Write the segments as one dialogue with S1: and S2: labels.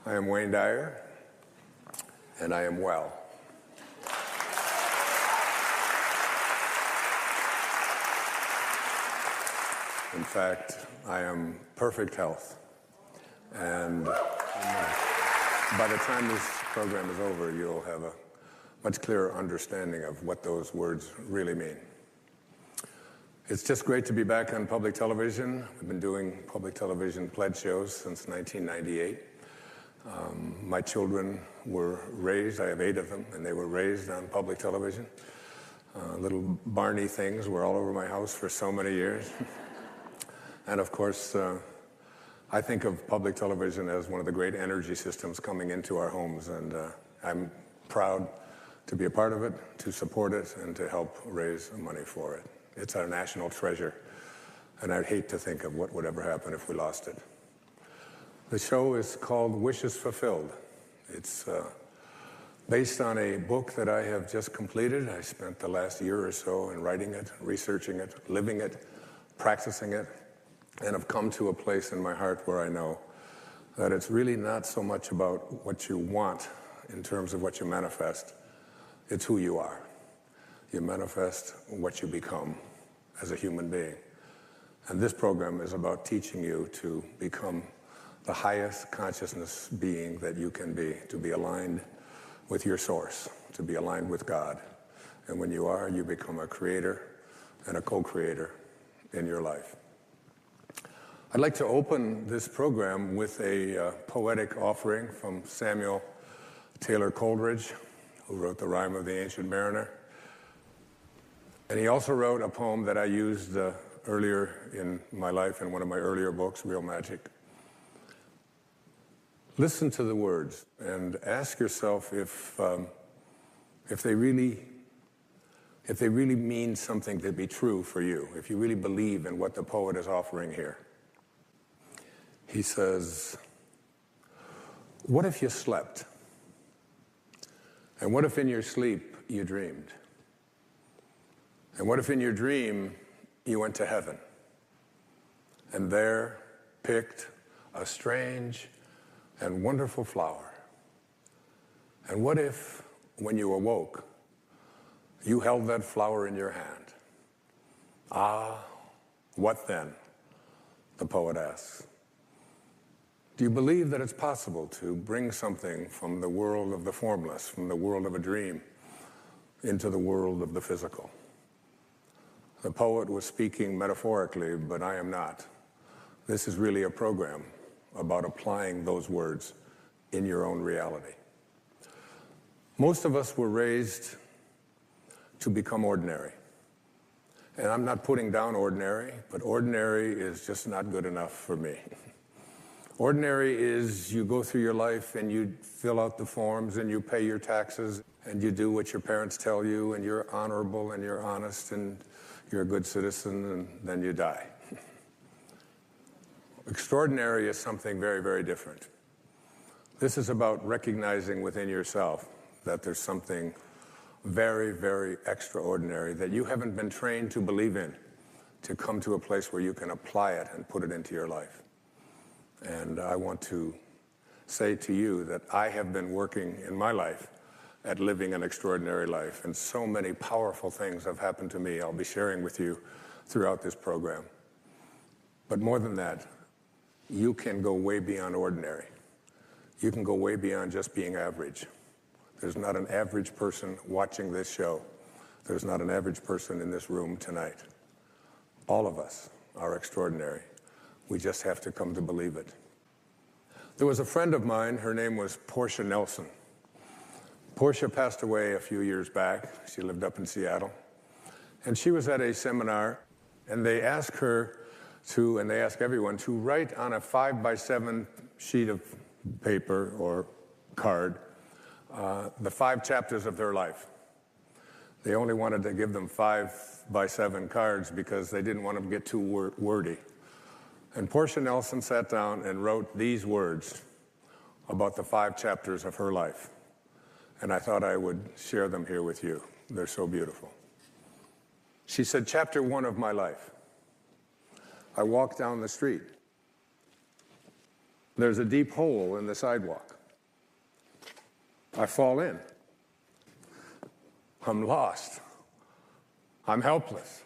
S1: I am Wayne Dyer, and I am well. In fact, I am perfect health. And by the time this program is over, you'll have a much clearer understanding of what those words really mean. It's just great to be back on public television. We've been doing public television pledge shows since 1998. My children were raised, I have 8 of them, and they were raised on public television. Little Barney things were all over my house for so many years. And of course, I think of public television as one of the great energy systems coming into our homes, and I'm proud to be a part of it, to support it, and to help raise money for it. It's our national treasure, and I'd hate to think of what would ever happen if we lost it. The show is called Wishes Fulfilled. It's based on a book that I have just completed. I spent the last year or so in writing it, researching it, living it, practicing it, and have come to a place in my heart where I know that it's really not so much about what you want in terms of what you manifest. It's who you are. You manifest what you become as a human being. And this program is about teaching you to become the highest consciousness being that you can be, to be aligned with your source, to be aligned with God. And when you are, you become a creator and a co-creator in your life. I'd like to open this program with a poetic offering from Samuel Taylor Coleridge, who wrote The Rime of the Ancient Mariner. And he also wrote a poem that I used earlier in my life in one of my earlier books, Real Magic. Listen to the words and ask yourself if they really mean something to be true for you, if you really believe in what the poet is offering here. He says, what if you slept? And what if in your sleep you dreamed? And what if in your dream you went to heaven and there picked a strange and wonderful flower? And what if, when you awoke, you held that flower in your hand? Ah, what then? The poet asks. Do you believe that it's possible to bring something from the world of the formless, from the world of a dream, into the world of the physical? The poet was speaking metaphorically, but I am not. This is really a program about applying those words in your own reality. Most of us were raised to become ordinary. And I'm not putting down ordinary, but ordinary is just not good enough for me. Ordinary is you go through your life and you fill out the forms and you pay your taxes and you do what your parents tell you and you're honorable and you're honest and you're a good citizen, and then you die. Extraordinary is something very, very different. This is about recognizing within yourself that there's something very, very extraordinary that you haven't been trained to believe in, to come to a place where you can apply it and put it into your life. And I want to say to you that I have been working in my life at living an extraordinary life, and so many powerful things have happened to me I'll be sharing with you throughout this program. But more than that, you can go way beyond ordinary. You can go way beyond just being average. There's not an average person watching this show. There's not an average person in this room tonight. All of us are extraordinary. We just have to come to believe it. There was a friend of mine, her name was Portia Nelson. Portia passed away a few years back. She lived up in Seattle. And she was at a seminar, and they asked her to, and they asked everyone, to write on a 5x7 sheet of paper or card the 5 chapters of their life. They only wanted to give them 5x7 cards because they didn't want them to get too wordy. And Portia Nelson sat down and wrote these words about the 5 chapters of her life. And I thought I would share them here with you. They're so beautiful. She said, chapter 1 of my life. I walked down the street. There's a deep hole in the sidewalk. I fall in. I'm lost. I'm helpless.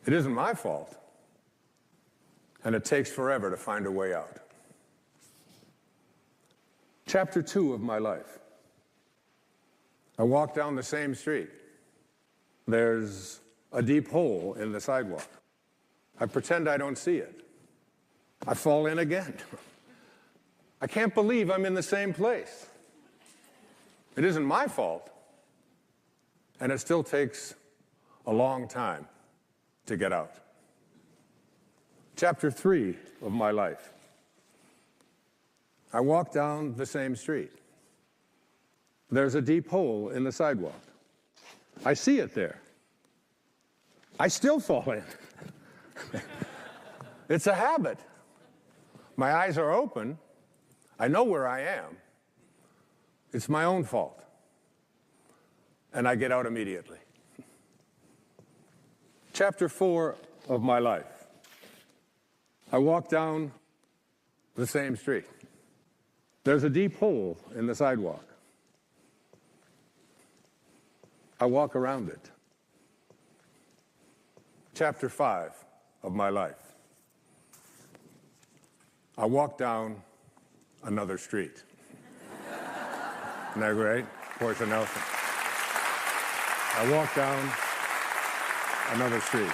S1: It isn't my fault. And it takes forever to find a way out. Chapter 2 of my life. I walk down the same street. There's a deep hole in the sidewalk. I pretend I don't see it. I fall in again. I can't believe I'm in the same place. It isn't my fault. And it still takes a long time to get out. Chapter 3 of my life. I walk down the same street. There's a deep hole in the sidewalk. I see it there. I still fall in. It's a habit. My eyes are open. I know where I am. It's my own fault. And I get out immediately. Chapter 4 of my life. I walk down the same street. There's a deep hole in the sidewalk. I walk around it. Chapter 5 of my life. I walk down another street. Isn't that great? Portia Nelson. I walk down another street.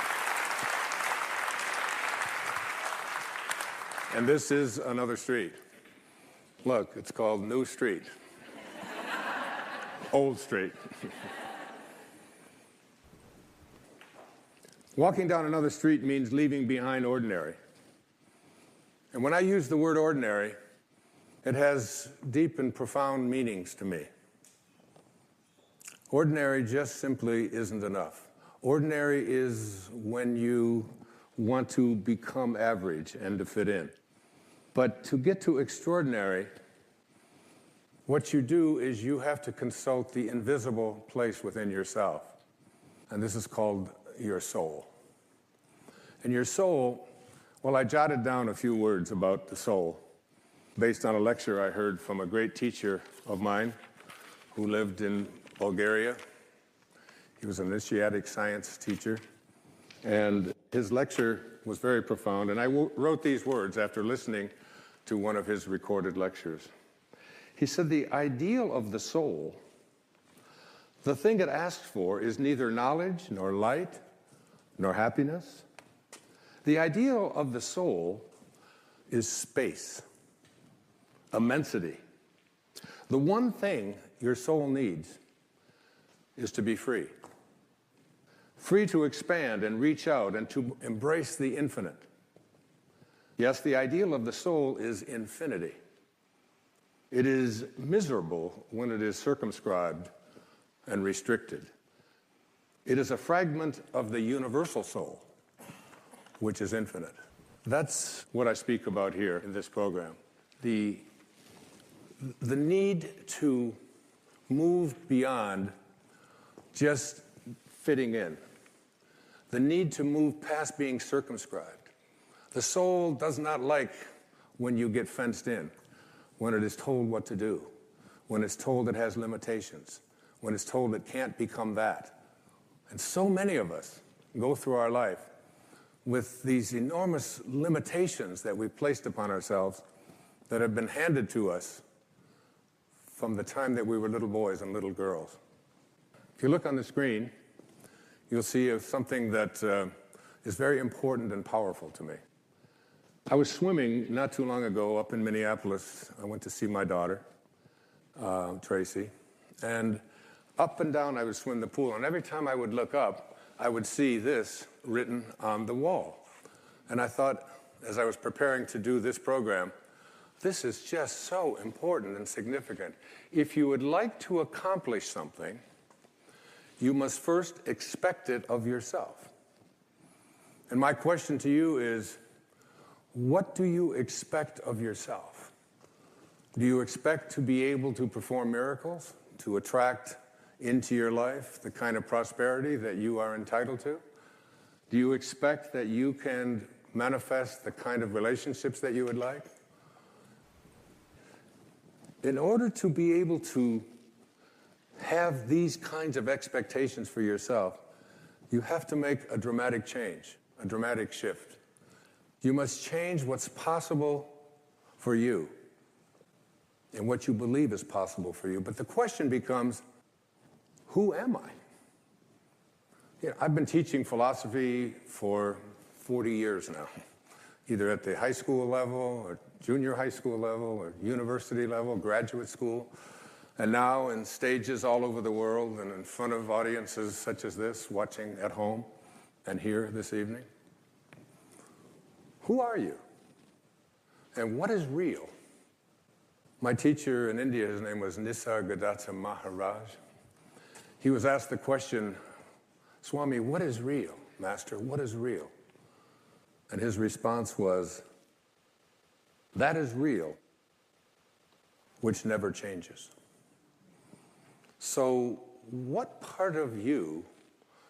S1: And this is another street. Look, it's called New Street. Old Street. Walking down another street means leaving behind ordinary. And when I use the word ordinary, it has deep and profound meanings to me. Ordinary just simply isn't enough. Ordinary is when you want to become average and to fit in. But to get to extraordinary, what you do is you have to consult the invisible place within yourself. And this is called your soul. And your soul, well, I jotted down a few words about the soul based on a lecture I heard from a great teacher of mine who lived in Bulgaria. He was an initiatic science teacher. And his lecture was very profound. And I wrote these words after listening to one of his recorded lectures. He said, the ideal of the soul, the thing it asks for, is neither knowledge, nor light, nor happiness. The ideal of the soul is space, immensity. The one thing your soul needs is to be free. Free to expand and reach out and to embrace the infinite. Yes, the ideal of the soul is infinity. It is miserable when it is circumscribed and restricted. It is a fragment of the universal soul, which is infinite. That's what I speak about here in this program. The need to move beyond just fitting in. The need to move past being circumscribed. The soul does not like when you get fenced in, when it is told what to do, when it's told it has limitations, when it's told it can't become that. And so many of us go through our life with these enormous limitations that we've placed upon ourselves that have been handed to us from the time that we were little boys and little girls. If you look on the screen, you'll see something that is very important and powerful to me. I was swimming not too long ago up in Minneapolis. I went to see my daughter, Tracy, and up and down I would swim the pool, and every time I would look up, I would see this written on the wall. And I thought, as I was preparing to do this program, this is just so important and significant. If you would like to accomplish something, you must first expect it of yourself. And my question to you is, what do you expect of yourself? Do you expect to be able to perform miracles, to attract into your life the kind of prosperity that you are entitled to? Do you expect that you can manifest the kind of relationships that you would like? in order to be able to have these kinds of expectations for yourself, you have to make a dramatic change, a dramatic shift. You must change what's possible for you and what you believe is possible for you. But the question becomes, who am I? I've been teaching philosophy for 40 years now, either at the high school level or junior high school level or university level, graduate school, and now in stages all over the world and in front of audiences such as this, watching at home and here this evening. Who are you? And what is real? My teacher in India, his name was Nisargadatta Maharaj. He was asked the question, Swami, what is real? Master, what is real? And his response was, that is real, which never changes. So what part of you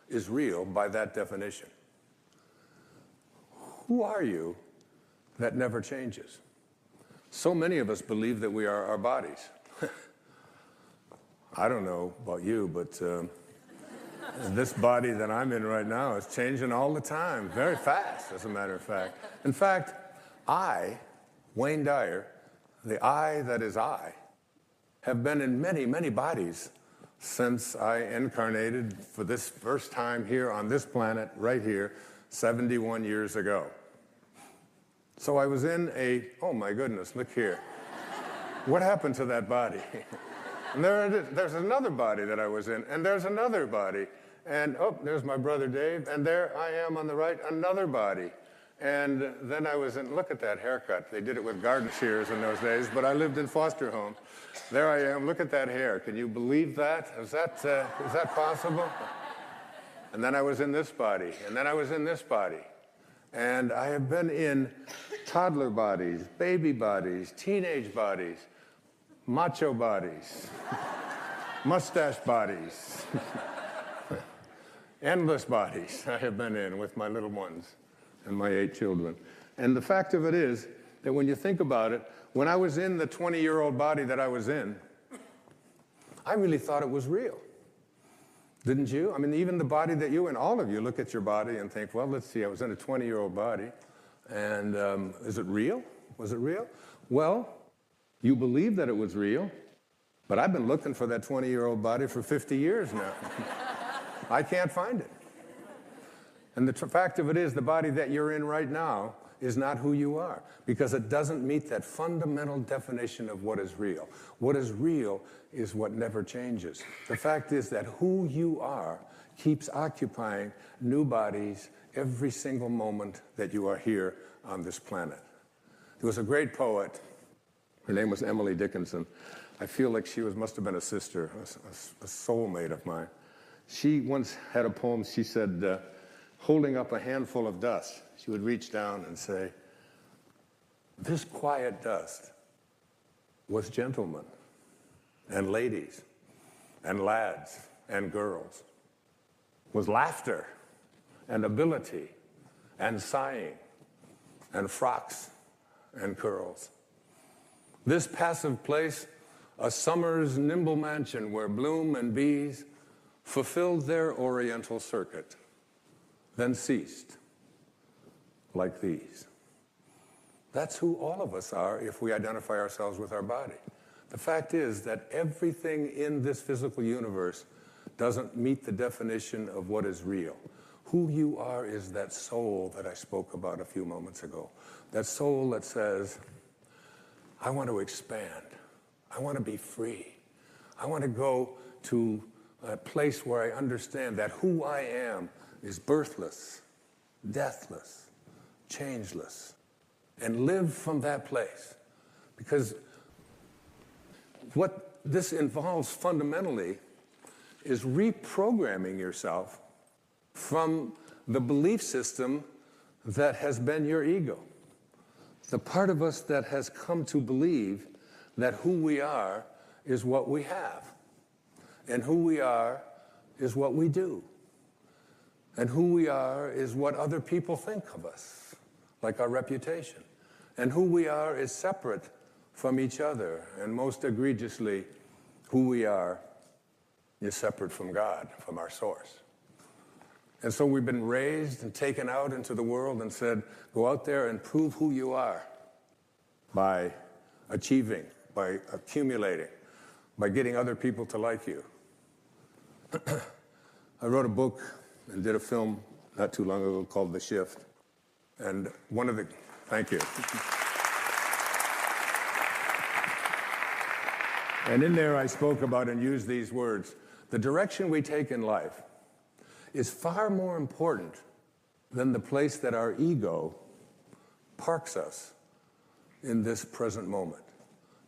S1: is real by that definition? Who are you that never changes? So many of us believe that we are our bodies. I don't know about you, but this body that I'm in right now is changing all the time, very fast, as a matter of fact. In fact, Wayne Dyer, the I that is I, have been in many, many bodies since I incarnated for this first time here on this planet, right here, 71 years ago. So I was in oh my goodness, look here. What happened to that body? And there's another body that I was in, and there's another body. And there's my brother Dave, and there I am on the right, another body. And then I was in, look at that haircut. They did it with garden shears in those days, but I lived in foster home. There I am, look at that hair. Can you believe that? Is that possible? And then I was in this body, and then I was in this body. And I have been in toddler bodies, baby bodies, teenage bodies, macho bodies, mustache bodies, endless bodies I have been in with my little ones and my 8 children. And the fact of it is that when you think about it, when I was in the 20-year-old body that I was in, I really thought it was real. Didn't you? I mean, even the body that you and all of you look at your body and think, well, let's see, I was in a 20-year-old body, and is it real? Was it real? Well, you believe that it was real, but I've been looking for that 20-year-old body for 50 years now. I can't find it. And the fact of it is, the body that you're in right now is not who you are, because it doesn't meet that fundamental definition of what is real. What is real is what never changes. The fact is that who you are keeps occupying new bodies every single moment that you are here on this planet. There was a great poet. Her name was Emily Dickinson. I feel like she must have been a sister, a soulmate of mine. She once had a poem, she said, holding up a handful of dust, she would reach down and say, this quiet dust was gentlemen and ladies and lads and girls, was laughter and ability and sighing and frocks and curls. This passive place, a summer's nimble mansion where bloom and bees fulfilled their oriental circuit, then ceased like these. That's who all of us are if we identify ourselves with our body. The fact is that everything in this physical universe doesn't meet the definition of what is real. Who you are is that soul that I spoke about a few moments ago. That soul that says, I want to expand. I want to be free. I want to go to a place where I understand that who I am is birthless, deathless, changeless, and live from that place. Because what this involves fundamentally is reprogramming yourself from the belief system that has been your ego. The part of us that has come to believe that who we are is what we have, and who we are is what we do, and who we are is what other people think of us, like our reputation, and who we are is separate from each other, and most egregiously, who we are is separate from God, from our source. And so we've been raised and taken out into the world and said, go out there and prove who you are by achieving, by accumulating, by getting other people to like you. I wrote a book and did a film not too long ago called The Shift. And thank you. And in there I spoke about and used these words. The direction we take in life is far more important than the place that our ego parks us in this present moment.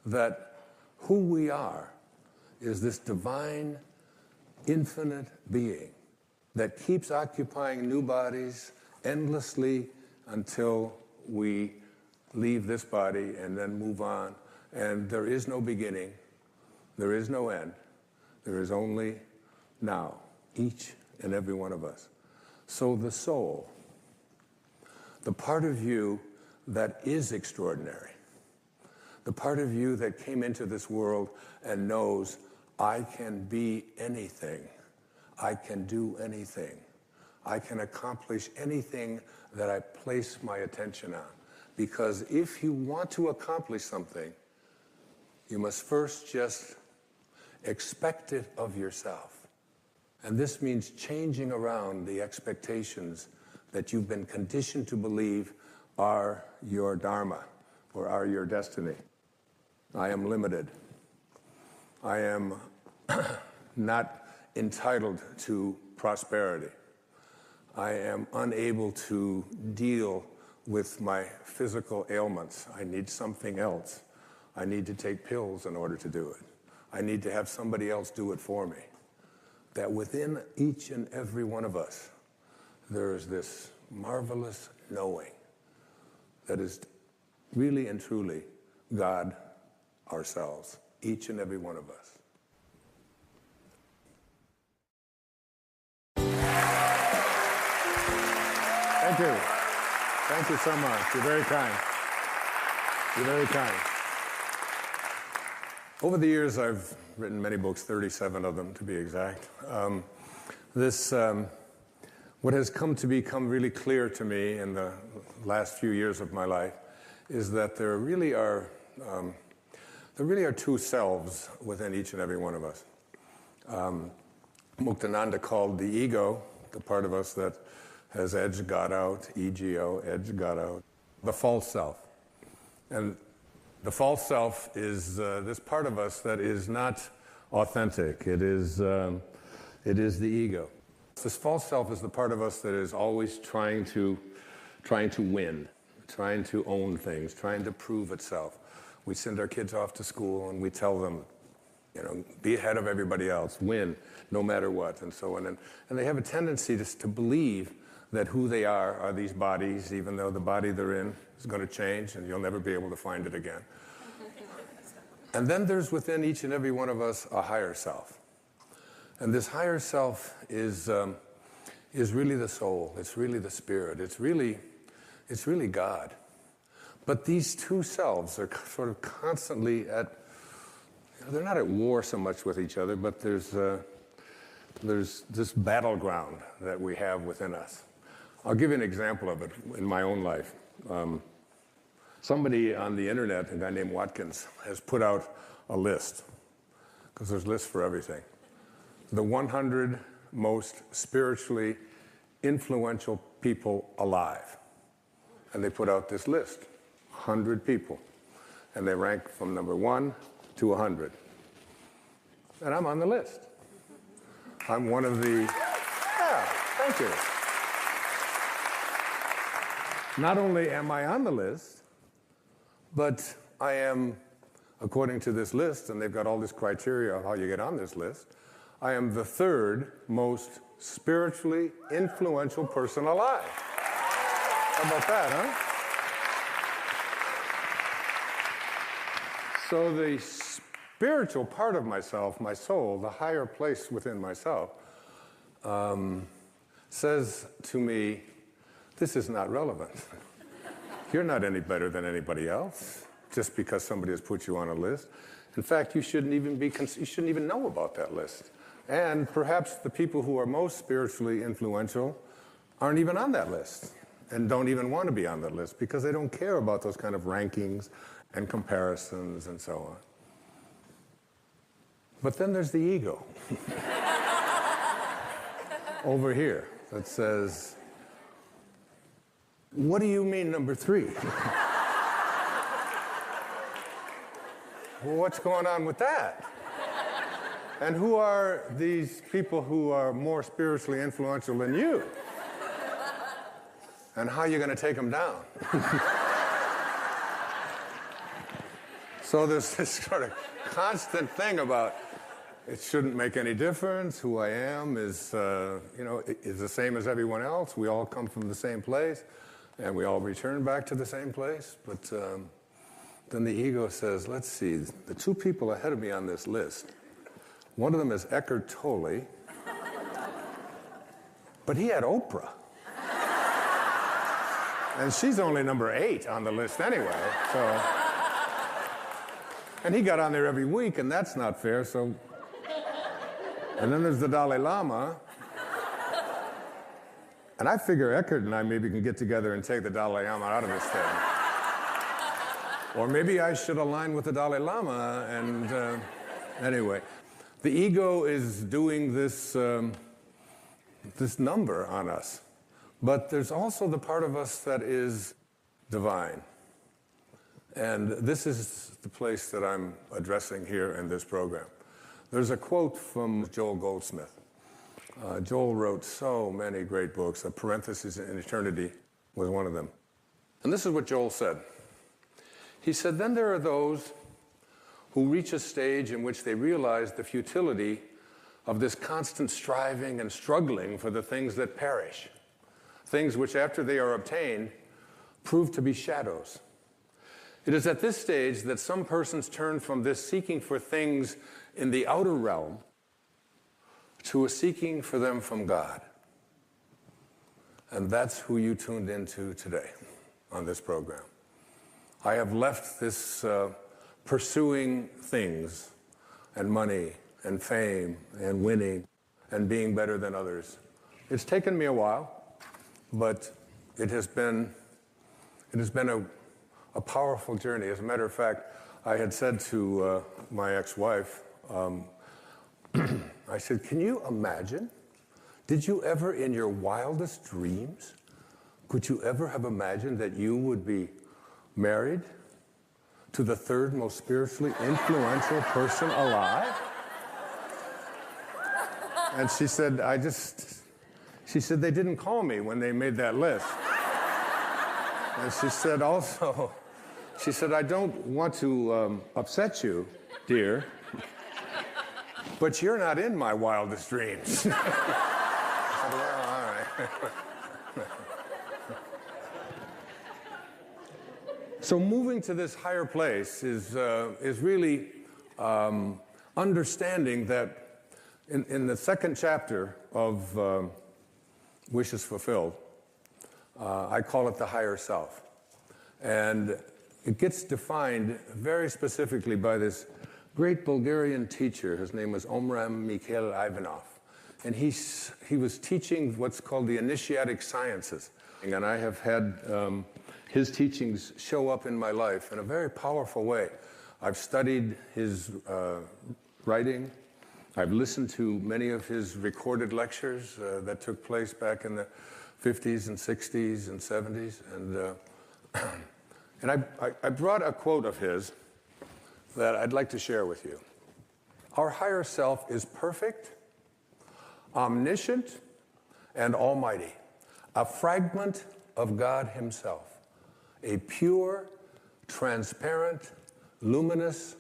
S1: That who we are is this divine, infinite being that keeps occupying new bodies endlessly until we leave this body and then move on. And there is no beginning. There is no end. There is only now, each and every one of us. So the soul, the part of you that is extraordinary, the part of you that came into this world and knows, I can be anything, I can do anything, I can accomplish anything that I place my attention on. Because if you want to accomplish something, you must first just expect it of yourself. And this means changing around the expectations that you've been conditioned to believe are your dharma or are your destiny. I am limited. I am not entitled to prosperity. I am unable to deal with my physical ailments. I need something else. I need to take pills in order to do it. I need to have somebody else do it for me. That within each and every one of us, there is this marvelous knowing that is really and truly God ourselves, each and every one of us. Thank you. Thank you so much. You're very kind. You're very kind. Over the years, I've written many books, 37 of them to be exact. What has come to become really clear to me in the last few years of my life is that there really are two selves within each and every one of us. Muktananda called the ego, the part of us that has edged God out, EGO, edged God out, the false self. And the false self is this part of us that is not authentic. It is the ego. This false self is the part of us that is always trying to win, trying to own things, trying to prove itself. We send our kids off to school and we tell them, be ahead of everybody else, win, no matter what, and so on. And they have a tendency to believe that who they are these bodies, even though the body they're in is going to change and you'll never be able to find it again. And then there's within each and every one of us a higher self. And this higher self is really the soul. It's really the spirit. It's really God. But these two selves are sort of constantly they're not at war so much with each other, but there's this battleground that we have within us. I'll give you an example of it in my own life. Somebody on the internet, a guy named Watkins, has put out a list, because there's lists for everything. The 100 most spiritually influential people alive. And they put out this list, 100 people. And they rank from number 1 to 100. And I'm on the list. I'm one of the, thank you. Not only am I on the list, but I am, according to this list, and they've got all this criteria of how you get on this list, I am the third most spiritually influential person alive. How about that, huh? So the spiritual part of myself, my soul, the higher place within myself, says to me, this is not relevant. You're not any better than anybody else. just because somebody has put you on a list. In fact, you shouldn't even know about that list. And perhaps the people who are most spiritually influential aren't even on that list and don't even want to be on that list because they don't care about those kind of rankings and comparisons and so on. But then there's the ego over here that says, what do you mean number 3? Well, what's going on with that? And who are these people who are more spiritually influential than you? And how are you going to take them down? So there's this sort of constant thing about it shouldn't make any difference. Who I am is the same as everyone else. We all come from the same place, and we all return back to the same place. But then the ego says, let's see, the 2 people ahead of me on this list, one of them is Eckhart Tolle, but he had Oprah. And she's only number 8 on the list anyway, so. And he got on there every week, and that's not fair, so. And then there's the Dalai Lama. And I figure Eckhart and I maybe can get together and take the Dalai Lama out of this thing. Or maybe I should align with the Dalai Lama, and anyway. The ego is doing this number on us. But there's also the part of us that is divine. And this is the place that I'm addressing here in this program. There's a quote from Joel Goldsmith. Joel wrote so many great books. A Parenthesis in Eternity was one of them. And this is what Joel said. He said, then there are those who reach a stage in which they realize the futility of this constant striving and struggling for the things that perish, things which after they are obtained prove to be shadows. It is at this stage that some persons turn from this seeking for things in the outer realm to a seeking for them from God. And that's who you tuned into today on this program. I have left this pursuing things and money and fame and winning and being better than others. It's taken me a while, but it has been a powerful journey. As a matter of fact, I had said to my ex-wife, I said, can you imagine? Did you ever in your wildest dreams, could you ever have imagined that you would be married to the 3rd most spiritually influential person alive? And she said, they didn't call me when they made that list. And she said also, I don't want to upset you, dear, but you're not in my wildest dreams. I said, well, all right. So moving to this higher place is really understanding that in the 2nd chapter of Wishes Fulfilled, I call it the higher self. And it gets defined very specifically by this great Bulgarian teacher. His name was Omram Mikhail Ivanov. And he was teaching what's called the initiatic sciences. And I have had his teachings show up in my life in a very powerful way. I've studied his writing. I've listened to many of his recorded lectures that took place back in the 50s and 60s and 70s. And I brought a quote of his that I'd like to share with you. Our higher self is perfect, omniscient, and almighty, a fragment of God himself, a pure, transparent, luminous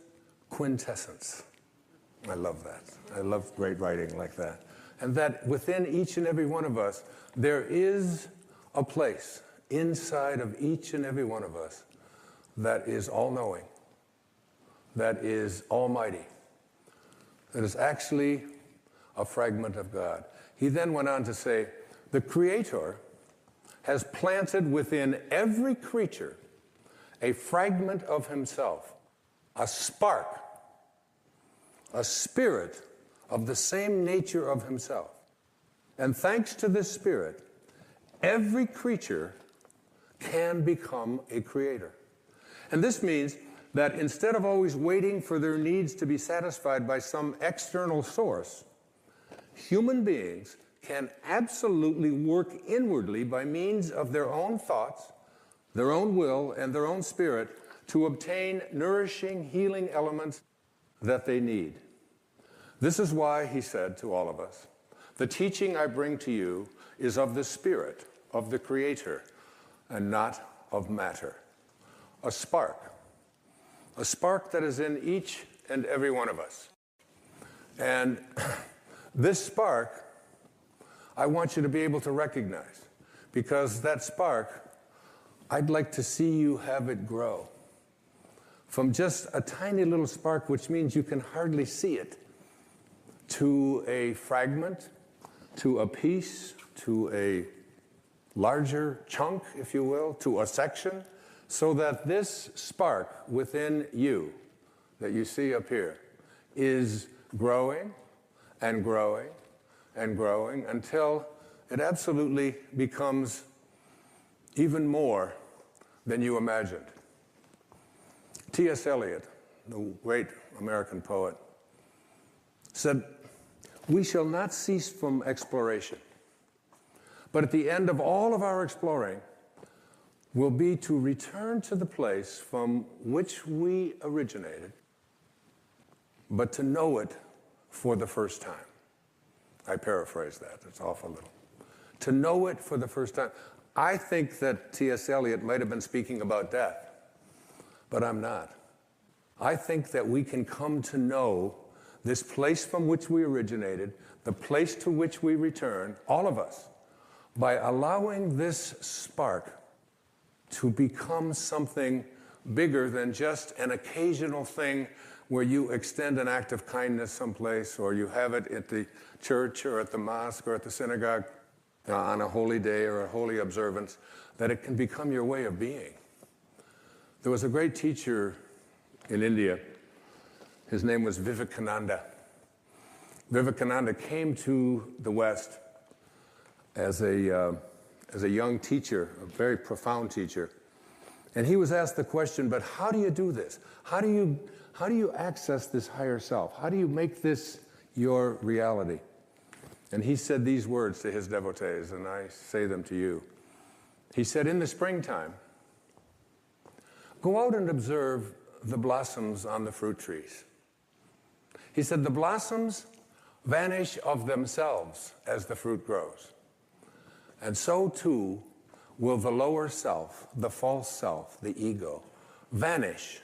S1: quintessence. I love that. I love great writing like that. And that within each and every one of us, there is a place inside of each and every one of us that is all-knowing, that is almighty, that is actually a fragment of God. He then went on to say, the Creator has planted within every creature a fragment of himself, a spark, a spirit of the same nature of himself. And thanks to this spirit, every creature can become a creator. And this means that instead of always waiting for their needs to be satisfied by some external source, human beings can absolutely work inwardly by means of their own thoughts, their own will, and their own spirit to obtain nourishing, healing elements that they need. This is why he said to all of us, "The teaching I bring to you is of the Spirit, of the Creator, and not of matter." A spark that is in each and every one of us. And this spark, I want you to be able to recognize, because that spark, I'd like to see you have it grow from just a tiny little spark, which means you can hardly see it, to a fragment, to a piece, to a larger chunk, if you will, to a section, so that this spark within you that you see up here is growing and growing and growing until it absolutely becomes even more than you imagined. T.S. Eliot, the great American poet, said, "We shall not cease from exploration, but at the end of all of our exploring will be to return to the place from which we originated, but to know it for the first time." I paraphrase that, it's off a little. To know it for the first time. I think that T.S. Eliot might have been speaking about death, but I'm not. I think that we can come to know this place from which we originated, the place to which we return, all of us, by allowing this spark to become something bigger than just an occasional thing where you extend an act of kindness someplace, or you have it at the church or at the mosque or at the synagogue on a holy day or a holy observance, that it can become your way of being. There was a great teacher in India. His name was Vivekananda. Vivekananda came to the West as a young teacher, a very profound teacher. And he was asked the question, but how do you do this? How do you access this higher self? How do you make this your reality? And he said these words to his devotees, and I say them to you. He said, "In the springtime, go out and observe the blossoms on the fruit trees." He said, "The blossoms vanish of themselves as the fruit grows. And so too will the lower self, the false self, the ego, vanish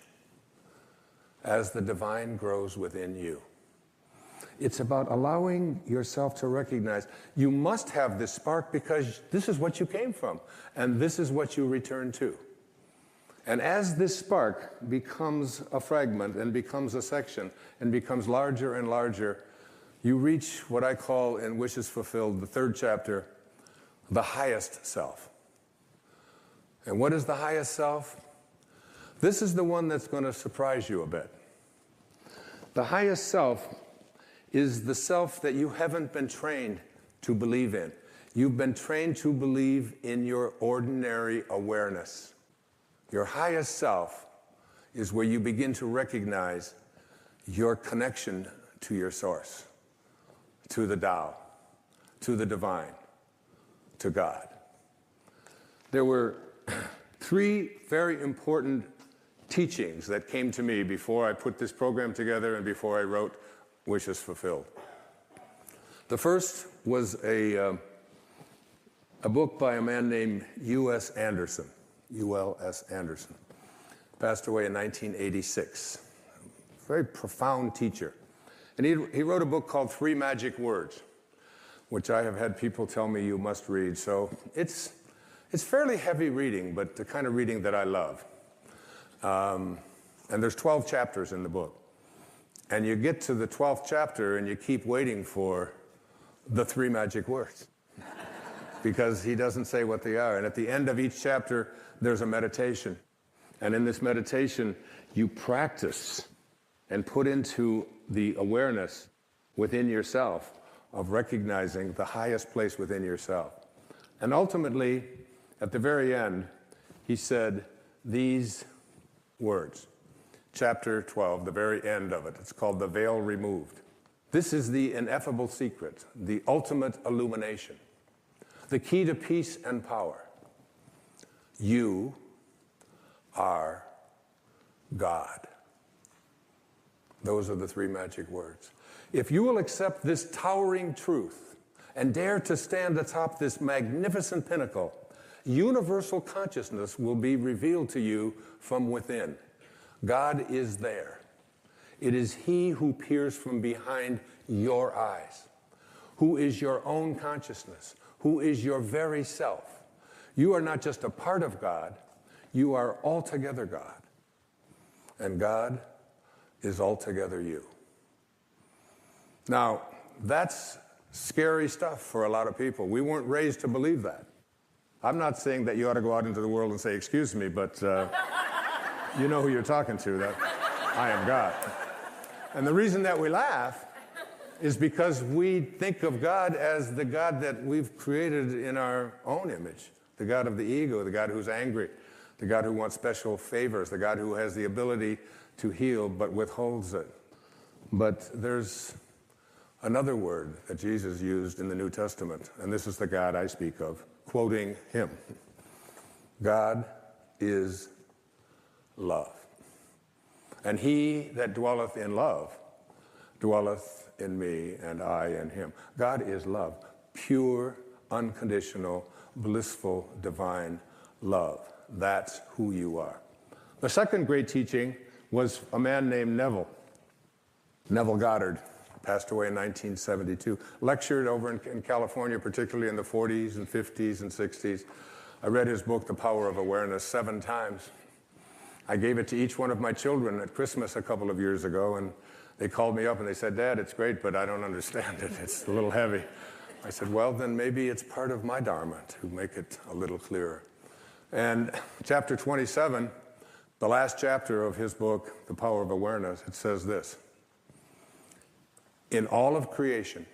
S1: as the divine grows within you." It's about allowing yourself to recognize you must have this spark because this is what you came from, and this is what you return to. And as this spark becomes a fragment and becomes a section and becomes larger and larger, you reach what I call in Wishes Fulfilled, the 3rd chapter, the highest self. And what is the highest self? This is the one that's going to surprise you a bit. The highest self is the self that you haven't been trained to believe in. You've been trained to believe in your ordinary awareness. Your highest self is where you begin to recognize your connection to your source, to the Tao, to the divine, to God. There were 3 very important teachings that came to me before I put this program together and before I wrote Wishes Fulfilled. The first was a book by a man named U.S. Anderson, U.L.S. Anderson. Passed away in 1986. Very profound teacher. And he wrote a book called 3 Magic Words, which I have had people tell me you must read. So it's fairly heavy reading, but the kind of reading that I love. And there's 12 chapters in the book. And you get to the 12th chapter and you keep waiting for the 3 magic words because he doesn't say what they are. And at the end of each chapter, there's a meditation. And in this meditation, you practice and put into the awareness within yourself of recognizing the highest place within yourself. And ultimately, at the very end, he said these words. Chapter 12, the very end of it. It's called The Veil Removed. This is the ineffable secret, the ultimate illumination, the key to peace and power. You are God. Those are the three magic words. If you will accept this towering truth and dare to stand atop this magnificent pinnacle, universal consciousness will be revealed to you from within. God is there. It is He who peers from behind your eyes, who is your own consciousness, who is your very self. You are not just a part of God, you are altogether God. And God is altogether you. Now, that's scary stuff for a lot of people. We weren't raised to believe that. I'm not saying that you ought to go out into the world and say, excuse me, but you know who you're talking to, that I am God. And the reason that we laugh is because we think of God as the God that we've created in our own image, the God of the ego, the God who's angry, the God who wants special favors, the God who has the ability to heal but withholds it. But there's another word that Jesus used in the New Testament, and this is the God I speak of, quoting him. God is love. And he that dwelleth in love dwelleth in me, and I in him. God is love, pure, unconditional, blissful, divine love. That's who you are. The second great teaching was a man named Neville Goddard. Passed away in 1972. Lectured over in California, particularly in the 40s and 50s and 60s. I read his book, The Power of Awareness, 7 times. I gave it to each one of my children at Christmas a couple of years ago, and they called me up and they said, Dad, it's great, but I don't understand it. It's a little heavy. I said, well, then maybe it's part of my dharma to make it a little clearer. And chapter 27, the last chapter of his book, The Power of Awareness, it says this. In all of creation,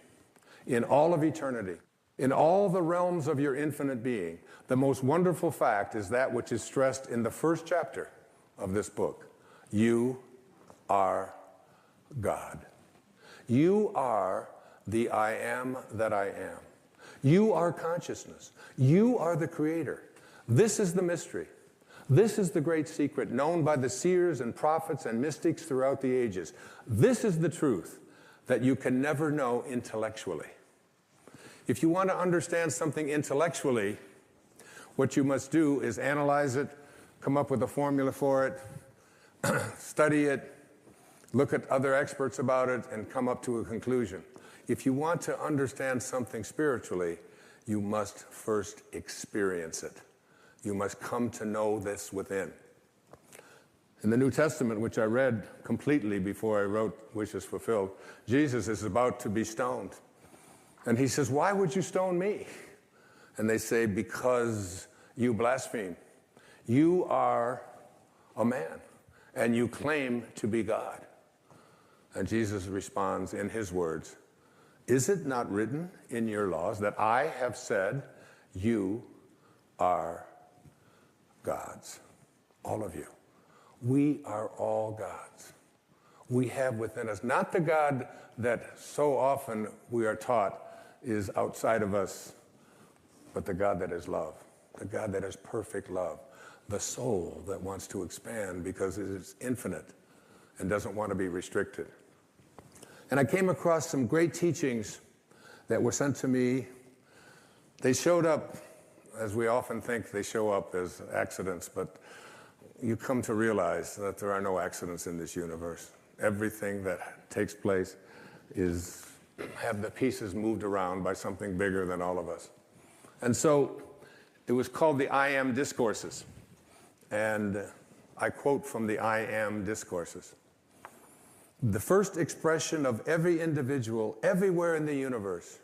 S1: in all of eternity, in all the realms of your infinite being, the most wonderful fact is that which is stressed in the first chapter of this book. You are God. You are the I am that I am. You are consciousness. You are the creator. This is the mystery. This is the great secret known by the seers and prophets and mystics throughout the ages. This is the truth that you can never know intellectually. If you want to understand something intellectually, what you must do is analyze it, come up with a formula for it, study it, look at other experts about it, and come up to a conclusion. If you want to understand something spiritually, you must first experience it. You must come to know this within. In the New Testament, which I read completely before I wrote Wishes Fulfilled, Jesus is about to be stoned. And he says, why would you stone me? And they say, because you blaspheme. You are a man, and you claim to be God. And Jesus responds in his words, is it not written in your laws that I have said you are gods? All of you. We are all gods. We have within us, not the God that so often we are taught is outside of us, but the God that is love, the God that is perfect love, the soul that wants to expand because it is infinite and doesn't want to be restricted. And I came across some great teachings that were sent to me. They showed up, as we often think they show up as accidents, but you come to realize that there are no accidents in this universe. Everything that takes place have the pieces moved around by something bigger than all of us. And so it was called the I Am Discourses. And I quote from the I Am Discourses. The first expression of every individual everywhere in the universe,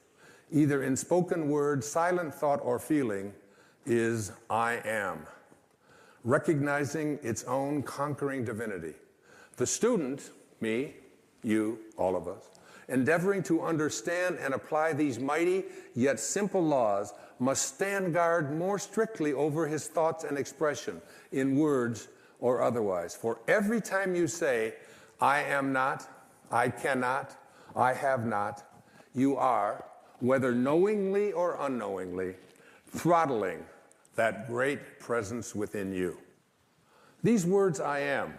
S1: either in spoken word, silent thought, or feeling, is I am. recognizing its own conquering divinity. The student, me, you, all of us, endeavoring to understand and apply these mighty yet simple laws, must stand guard more strictly over his thoughts and expression, in words or otherwise. For every time you say, I am not, I cannot, I have not, you are, whether knowingly or unknowingly, throttling that great presence within you. These words, I am.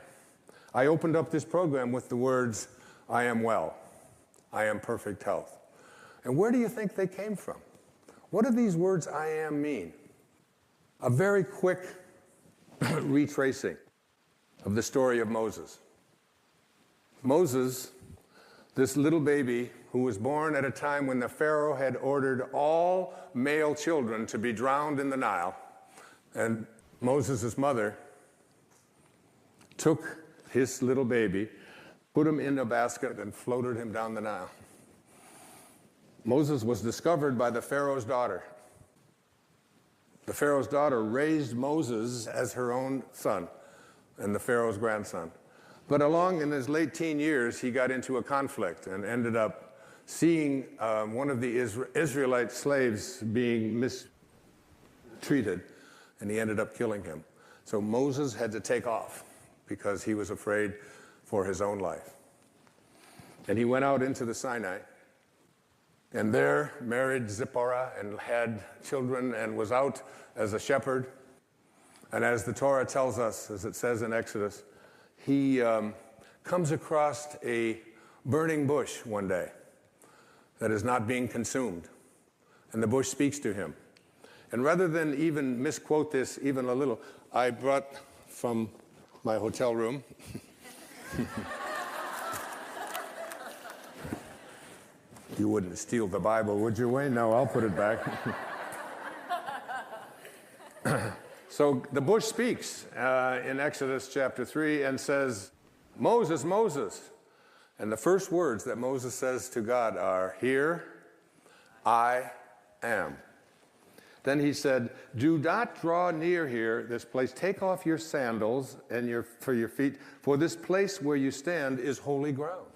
S1: I opened up this program with the words, I am well. I am perfect health. And where do you think they came from? What do these words, I am, mean? A very quick retracing of the story of Moses. Moses, this little baby who was born at a time when the Pharaoh had ordered all male children to be drowned in the Nile, and Moses' mother took his little baby, put him in a basket, and floated him down the Nile. Moses was discovered by the Pharaoh's daughter. The Pharaoh's daughter raised Moses as her own son and the Pharaoh's grandson. But along in his late teen years, he got into a conflict and ended up seeing one of the Israelite slaves being mistreated, and he ended up killing him. So Moses had to take off because he was afraid for his own life. And he went out into the Sinai, and there married Zipporah and had children and was out as a shepherd. And as the Torah tells us, as it says in Exodus, he comes across a burning bush one day that is not being consumed. And the bush speaks to him. And rather than even misquote this even a little, I brought from my hotel room You wouldn't steal the Bible, would you, Wayne? No, I'll put it back. So the bush speaks in Exodus chapter 3 and says, Moses, Moses. And the first words that Moses says to God are, here I am. Then he said, do not draw near here, this place. Take off your sandals and for your feet, for this place where you stand is holy ground.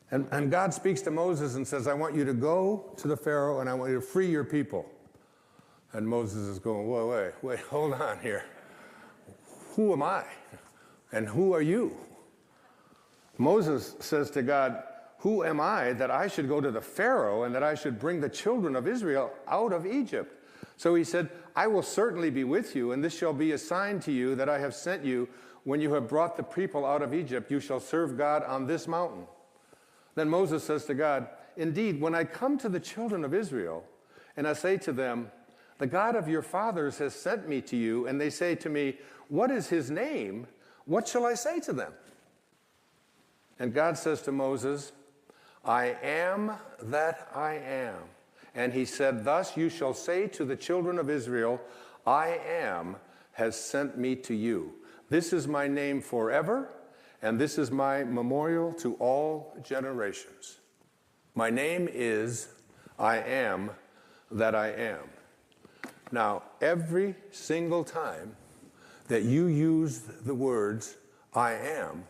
S1: And God speaks to Moses and says, I want you to go to the Pharaoh and I want you to free your people. And Moses is going, wait, hold on here. Who am I? And who are you? Moses says to God, who am I that I should go to the Pharaoh and that I should bring the children of Israel out of Egypt? So he said, I will certainly be with you, and this shall be a sign to you that I have sent you. When you have brought the people out of Egypt, you shall serve God on this mountain. Then Moses says to God, indeed, when I come to the children of Israel, and I say to them, the God of your fathers has sent me to you, and they say to me, what is his name? What shall I say to them? And God says to Moses, I am that I am. And he said, thus you shall say to the children of Israel, I am has sent me to you. This is my name forever, and this is my memorial to all generations. My name is I am that I am. Now, every single time that you use the words I am,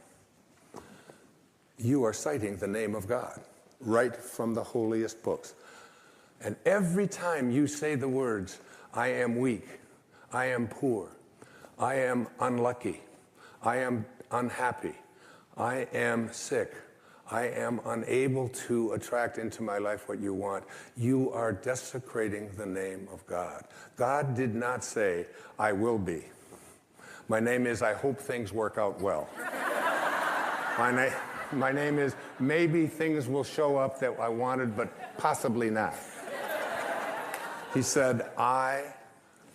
S1: you are citing the name of God right from the holiest books. And every time you say the words, I am weak, I am poor, I am unlucky, I am unhappy, I am sick, I am unable to attract into my life what you want, you are desecrating the name of God. God did not say, I will be. My name is, I hope things work out well. My name is, maybe things will show up that I wanted, but possibly not. He said, I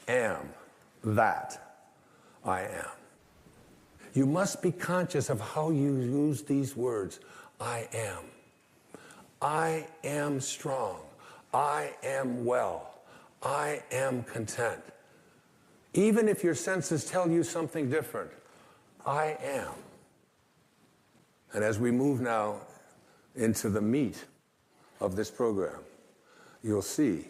S1: am that I am. You must be conscious of how you use these words. I am. I am strong. I am well. I am content. Even if your senses tell you something different, I am. And as we move now into the meat of this program, you'll see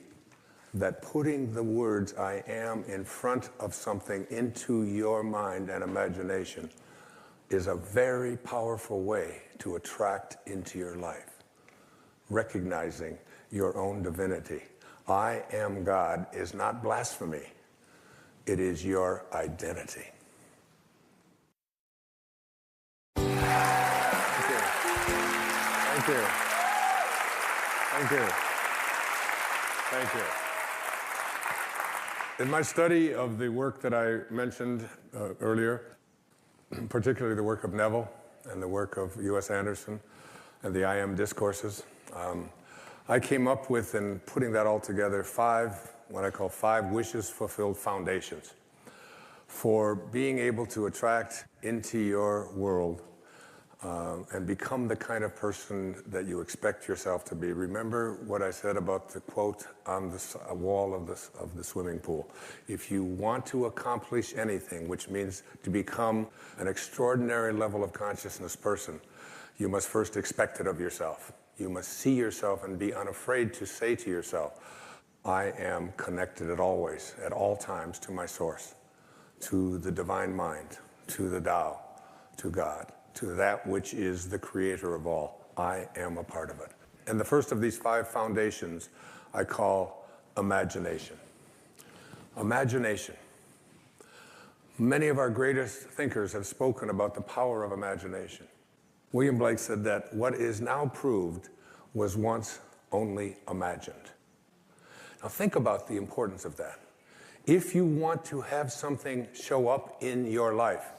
S1: that putting the words "I am" in front of something into your mind and imagination is a very powerful way to attract into your life, recognizing your own divinity. I am God is not blasphemy. It is your identity. Thank you. Thank you. Thank you. Thank you. In my study of the work that I mentioned earlier, particularly the work of Neville and the work of U.S. Anderson and the I Am discourses, I came up with, in putting that all together, what I call 5 wishes fulfilled foundations for being able to attract into your world and become the kind of person that you expect yourself to be. Remember what I said about the quote on the wall of the swimming pool. If you want to accomplish anything, which means to become an extraordinary level of consciousness person, you must first expect it of yourself. You must see yourself and be unafraid to say to yourself, I am connected at all times to my source, to the divine mind, to the Tao, to God, to that which is the creator of all. I am a part of it. And the first of these 5 foundations I call imagination. Imagination. Many of our greatest thinkers have spoken about the power of imagination. William Blake said that what is now proved was once only imagined. Now think about the importance of that. If you want to have something show up in your life,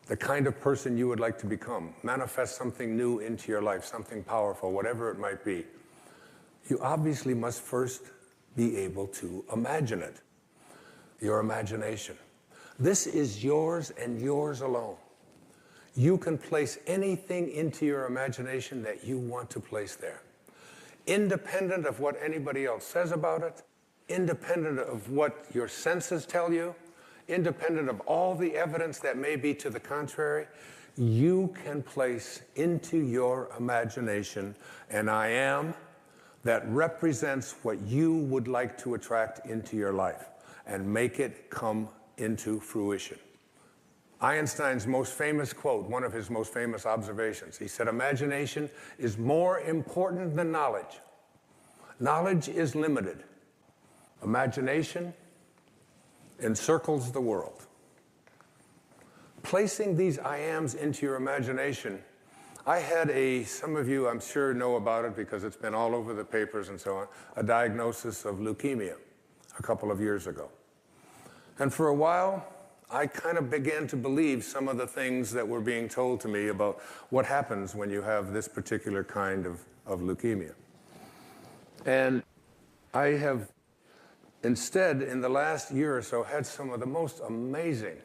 S1: the kind of person you would like to become, manifest something new into your life, something powerful, whatever it might be, you obviously must first be able to imagine it. Your imagination. This is yours and yours alone. You can place anything into your imagination that you want to place there, independent of what anybody else says about it, independent of what your senses tell you, independent of all the evidence that may be to the contrary. You can place into your imagination an I am that represents what you would like to attract into your life and make it come into fruition. Einstein's most famous quote, one of his most famous observations, he said, imagination is more important than knowledge. Knowledge is limited. Imagination encircles the world. Placing these I ams into your imagination, I had some of you I'm sure know about it because it's been all over the papers and so on, a diagnosis of leukemia a couple of years ago. And for a while, I kind of began to believe some of the things that were being told to me about what happens when you have this particular kind of leukemia. And I have instead, in the last year or so, had some of the most amazing,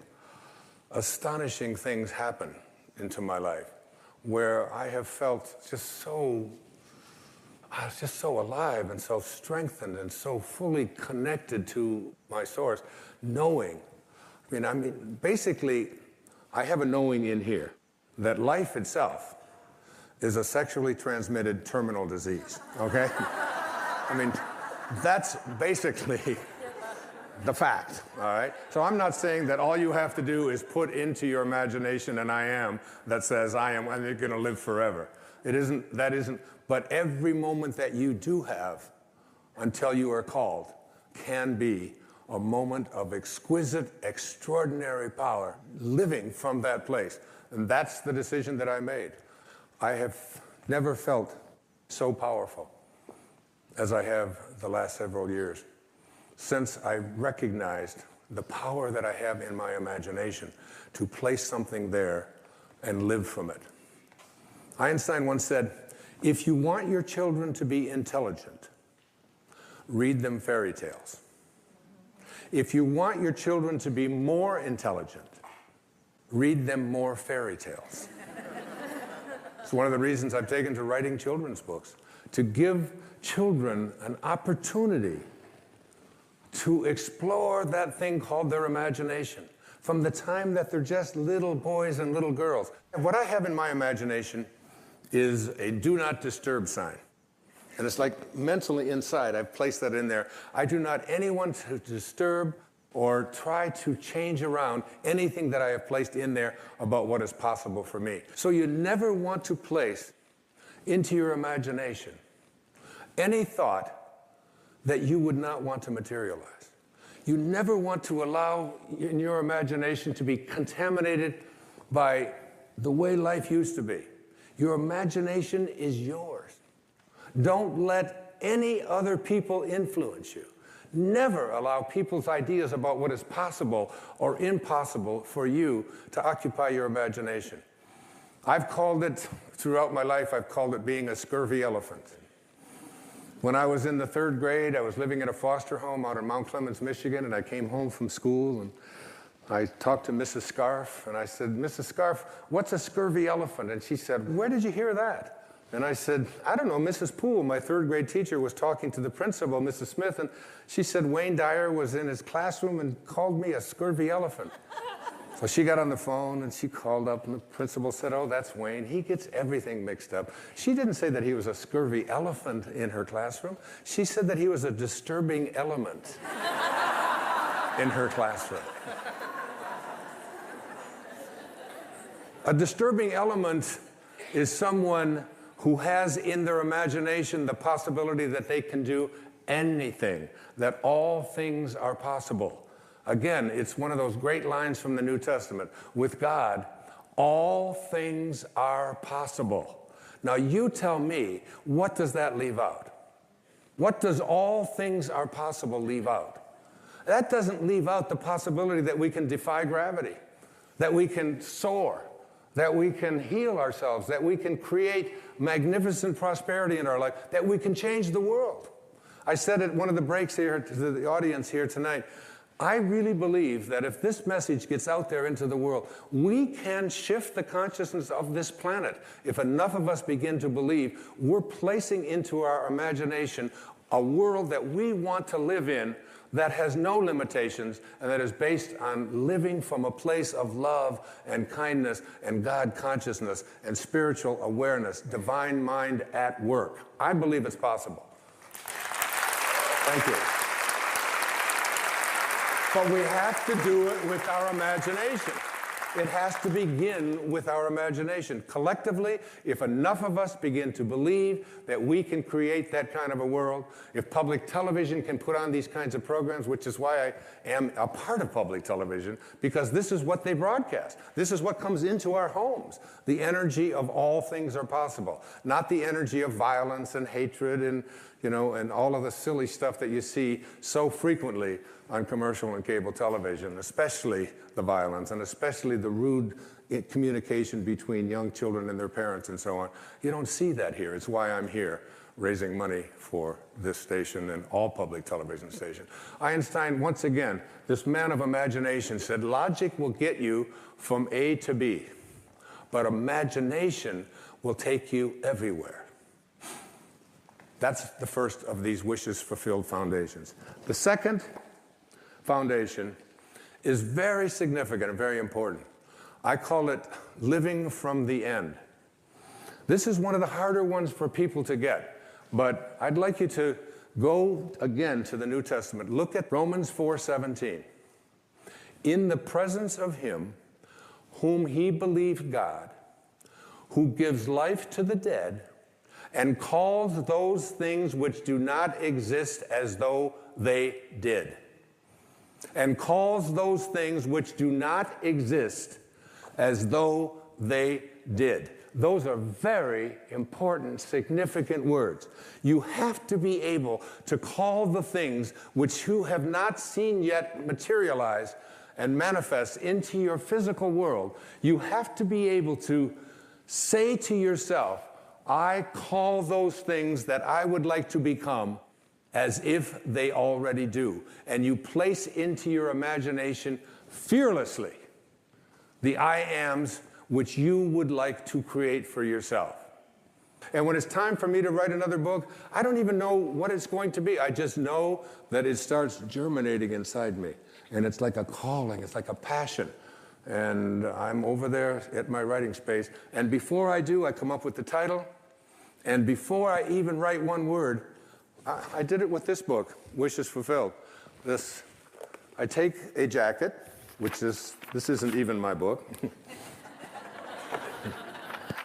S1: astonishing things happen into my life where I have felt just so alive and so strengthened and so fully connected to my source, knowing. Basically, I have a knowing in here that life itself is a sexually transmitted terminal disease, okay? That's basically the fact, all right? So I'm not saying that all you have to do is put into your imagination an I am that says I am, and you're going to live forever. That isn't, but every moment that you do have until you are called can be a moment of exquisite, extraordinary power living from that place. And that's the decision that I made. I have never felt so powerful as I have the last several years, since I recognized the power that I have in my imagination to place something there and live from it. Einstein once said, if you want your children to be intelligent, read them fairy tales. If you want your children to be more intelligent, read them more fairy tales. It's one of the reasons I've taken to writing children's books, to give children an opportunity to explore that thing called their imagination from the time that they're just little boys and little girls. And what I have in my imagination is a do not disturb sign. And it's like mentally inside, I've placed that in there. I do not anyone to disturb or try to change around anything that I have placed in there about what is possible for me. So you never want to place into your imagination any thought that you would not want to materialize. You never want to allow in your imagination to be contaminated by the way life used to be. Your imagination is yours. Don't let any other people influence you. Never allow people's ideas about what is possible or impossible for you to occupy your imagination. I've called it, throughout my life, I've called it being a scurvy elephant. When I was in the 3rd grade, I was living in a foster home out in Mount Clemens, Michigan, and I came home from school, and I talked to Mrs. Scarf, and I said, Mrs. Scarf, what's a scurvy elephant? And she said, where did you hear that? And I said, I don't know, Mrs. Poole, my 3rd grade teacher, was talking to the principal, Mrs. Smith, and she said Wayne Dyer was in his classroom and called me a scurvy elephant. So she got on the phone and she called up, and the principal said, oh, that's Wayne. He gets everything mixed up. She didn't say that he was a scurvy elephant in her classroom. She said that he was a disturbing element in her classroom. A disturbing element is someone who has in their imagination the possibility that they can do anything, that all things are possible. Again, it's one of those great lines from the New Testament. With God, all things are possible. Now you tell me, what does that leave out? What does all things are possible leave out? That doesn't leave out the possibility that we can defy gravity, that we can soar, that we can heal ourselves, that we can create magnificent prosperity in our life, that we can change the world. I said at one of the breaks here to the audience here tonight, I really believe that if this message gets out there into the world, we can shift the consciousness of this planet. If enough of us begin to believe, we're placing into our imagination a world that we want to live in that has no limitations and that is based on living from a place of love and kindness and God consciousness and spiritual awareness, divine mind at work. I believe it's possible. Thank you. But we have to do it with our imagination. It has to begin with our imagination. Collectively, if enough of us begin to believe that we can create that kind of a world, if public television can put on these kinds of programs, which is why I am a part of public television, because this is what they broadcast. This is what comes into our homes. The energy of all things are possible, not the energy of violence and hatred and, and all of the silly stuff that you see so frequently on commercial and cable television, especially the violence and especially the rude communication between young children and their parents and so on. You don't see that here. It's why I'm here raising money for this station and all public television stations. Einstein, once again, this man of imagination, said logic will get you from A to B, but imagination will take you everywhere. That's the first of these wishes fulfilled foundations. The second foundation is very significant and very important. I call it living from the end. This is one of the harder ones for people to get, but I'd like you to go again to the New Testament. Look at Romans 4:17. In the presence of him whom he believed God, who gives life to the dead and calls those things which do not exist as though they did. And calls those things which do not exist as though they did. Those are very important, significant words. You have to be able to call the things which you have not seen yet materialize and manifest into your physical world. You have to be able to say to yourself, I call those things that I would like to become as if they already do. And you place into your imagination fearlessly the I ams which you would like to create for yourself. And when it's time for me to write another book, I don't even know what it's going to be. I just know that it starts germinating inside me. And it's like a calling, it's like a passion. And I'm over there at my writing space. And before I do, I come up with the title. And before I even write one word, I did it with this book, Wishes Fulfilled. I take a jacket, this isn't even my book.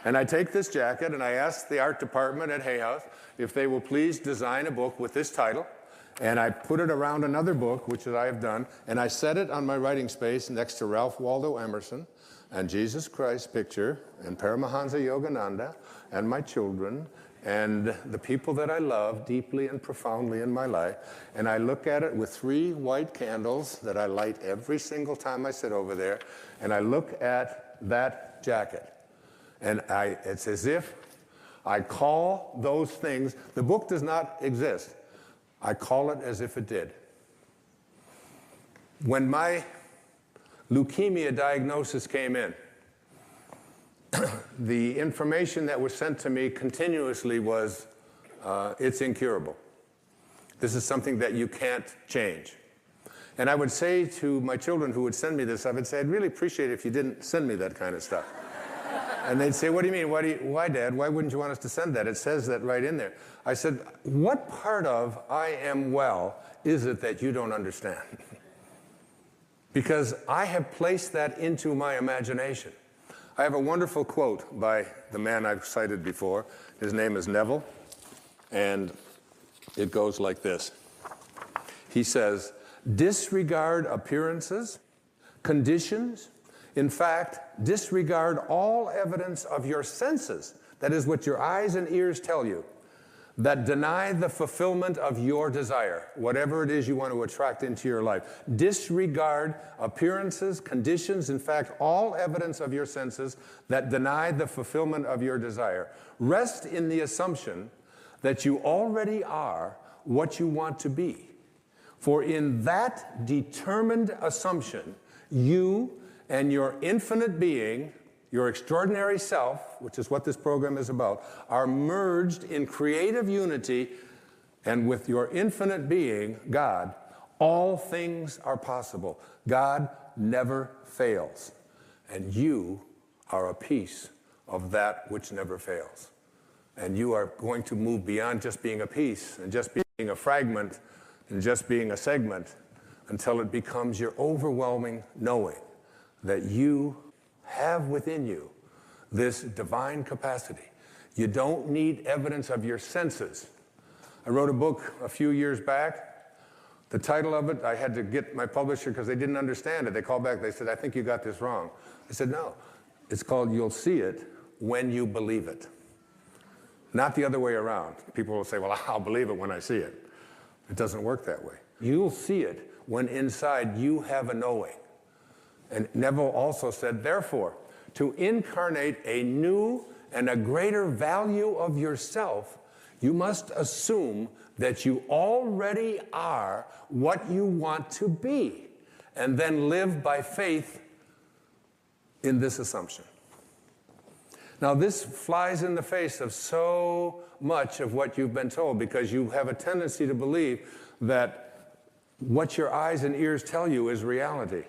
S1: And I take this jacket and I ask the art department at Hay House if they will please design a book with this title. And I put it around another book, which I have done, and I set it on my writing space next to Ralph Waldo Emerson and Jesus Christ picture and Paramahansa Yogananda and my children and the people that I love deeply and profoundly in my life. And I look at it with 3 white candles that I light every single time I sit over there. And I look at that jacket. And it's as if I call those things, the book does not exist. I call it as if it did. When my leukemia diagnosis came in, the information that was sent to me continuously was, it's incurable. This is something that you can't change. And I would say to my children who would send me this, I would say, I'd really appreciate it if you didn't send me that kind of stuff. And they'd say, what do you mean? Why, Dad? Why wouldn't you want us to send that? It says that right in there. I said, what part of I am well is it that you don't understand? Because I have placed that into my imagination. I have a wonderful quote by the man I've cited before. His name is Neville, and it goes like this. He says, disregard appearances, conditions. In fact, disregard all evidence of your senses, that is what your eyes and ears tell you, that deny the fulfillment of your desire, whatever it is you want to attract into your life. Disregard appearances, conditions, in fact, all evidence of your senses that deny the fulfillment of your desire. Rest in the assumption that you already are what you want to be. For in that determined assumption, you and your infinite being, your extraordinary self, which is what this program is about, are merged in creative unity, and with your infinite being, God, all things are possible. God never fails, and you are a piece of that which never fails. And you are going to move beyond just being a piece and just being a fragment and just being a segment until it becomes your overwhelming knowing that you have within you this divine capacity. You don't need evidence of your senses. I wrote a book a few years back. The title of it, I had to get my publisher because they didn't understand it. They called back, they said, I think you got this wrong. I said, no. It's called You'll See It When You Believe It. Not the other way around. People will say, well, I'll believe it when I see it. It doesn't work that way. You'll see it when inside you have a knowing. And Neville also said, therefore, to incarnate a new and a greater value of yourself, you must assume that you already are what you want to be, and then live by faith in this assumption. Now, this flies in the face of so much of what you've been told, because you have a tendency to believe that what your eyes and ears tell you is reality.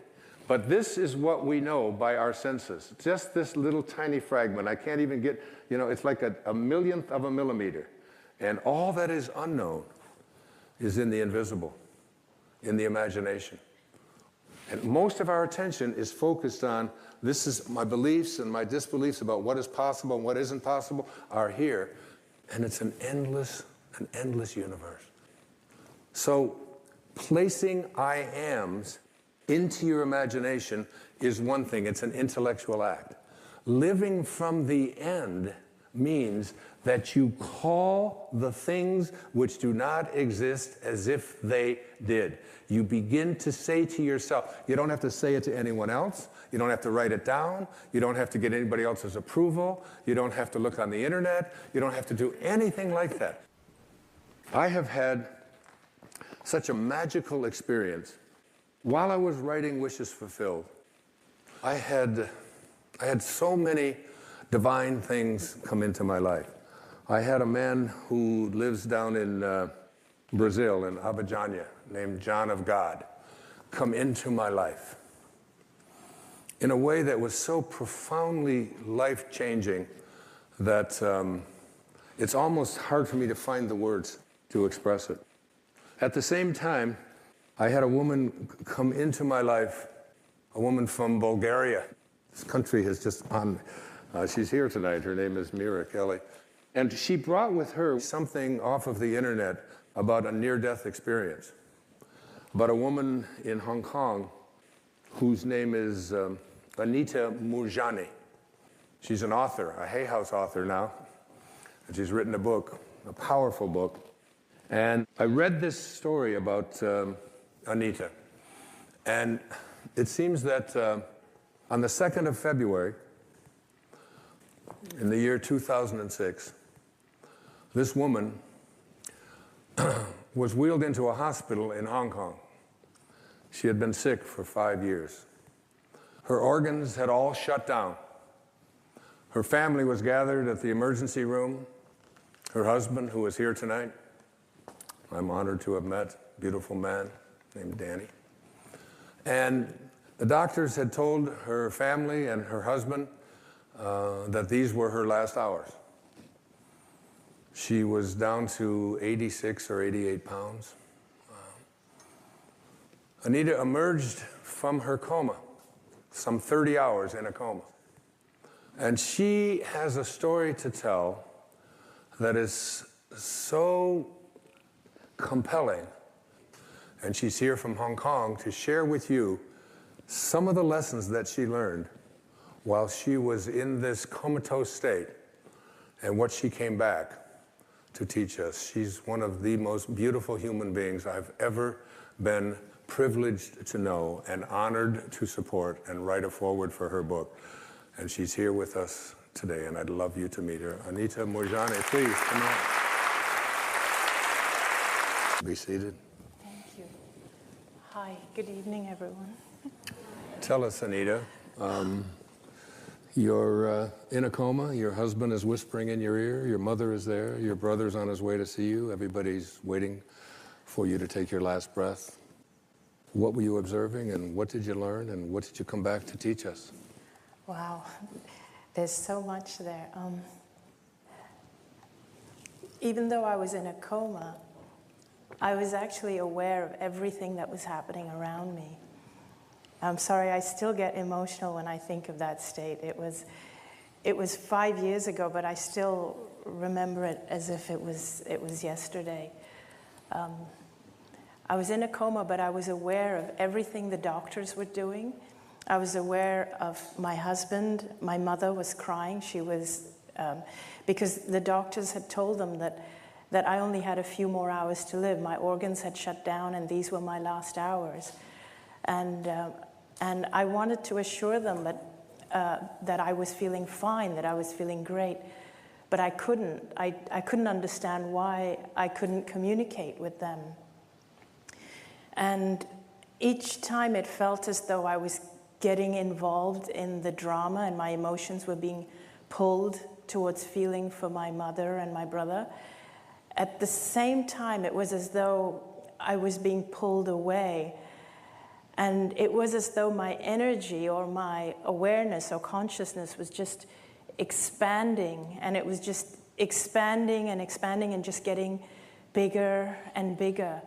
S1: But this is what we know by our senses. Just this little tiny fragment. I can't even get, it's like a millionth of a millimeter. And all that is unknown is in the invisible, in the imagination. And most of our attention is focused on, this is my beliefs and my disbeliefs about what is possible and what isn't possible are here. And it's an endless universe. So placing I ams into your imagination is one thing. It's an intellectual act. Living from the end means that you call the things which do not exist as if they did. You begin to say to yourself, you don't have to say it to anyone else. You don't have to write it down. You don't have to get anybody else's approval. You don't have to look on the internet. You don't have to do anything like that. I have had such a magical experience. While I was writing Wishes Fulfilled, I had so many divine things come into my life. I had a man who lives down in Brazil, in Abidjan, named John of God, come into my life in a way that was so profoundly life-changing that It's almost hard for me to find the words to express it. At the same time, I had a woman come into my life, a woman from Bulgaria. This country has just she's here tonight. Her name is Mira Kelly. And she brought with her something off of the internet about a near-death experience, about a woman in Hong Kong whose name is Anita Moorjani. She's an author, a Hay House author now, and she's written a book, a powerful book. And I read this story about Anita, and it seems that on the 2nd of February, in the year 2006, this woman was wheeled into a hospital in Hong Kong. She had been sick for 5 years. Her organs had all shut down. Her family was gathered at the emergency room. Her husband, who is here tonight, I'm honored to have met, a beautiful man named Danny. And the doctors had told her family and her husband that these were her last hours. She was down to 86 or 88 pounds. Anita emerged from her coma, some 30 hours in a coma. And she has a story to tell that is so compelling. And she's here from Hong Kong to share with you some of the lessons that she learned while she was in this comatose state and what she came back to teach us. She's one of the most beautiful human beings I've ever been privileged to know and honored to support and write a foreword for her book. And she's here with us today, and I'd love you to meet her. Anita Moorjani, please, come on. Be seated.
S2: Thank you. Hi, good evening, everyone.
S1: Tell us, Anita, you're in a coma, your husband is whispering in your ear, your mother is there, your brother's on his way to see you, everybody's waiting for you to take your last breath. What were you observing, and what did you learn, and what did you come back to teach us?
S2: Wow, there's so much there. Even though I was in a coma, I was actually aware of everything that was happening around me. I'm sorry, I still get emotional when I think of that state. It was 5 years ago, but I still remember it as if it was yesterday. I was in a coma, but I was aware of everything the doctors were doing. I was aware of my husband. My mother was crying. She was, because the doctors had told them that I only had a few more hours to live. My organs had shut down, and these were my last hours. And I wanted to assure them that I was feeling fine, that I was feeling great, but I couldn't. I couldn't understand why I couldn't communicate with them. And each time it felt as though I was getting involved in the drama, and my emotions were being pulled towards feeling for my mother and my brother. At the same time, it was as though I was being pulled away. And it was as though my energy or my awareness or consciousness was just expanding. And it was just expanding and expanding and just getting bigger and bigger.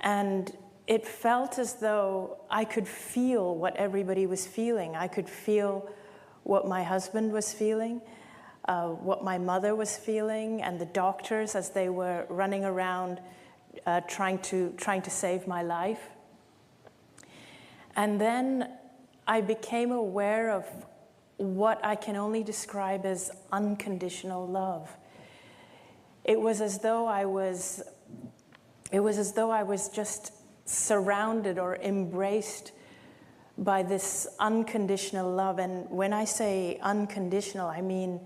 S2: And it felt as though I could feel what everybody was feeling. I could feel what my husband was feeling, what my mother was feeling, and the doctors as they were running around trying to save my life. And then I became aware of what I can only describe as unconditional love. It was as though I was just surrounded or embraced by this unconditional love. And when I say unconditional, I mean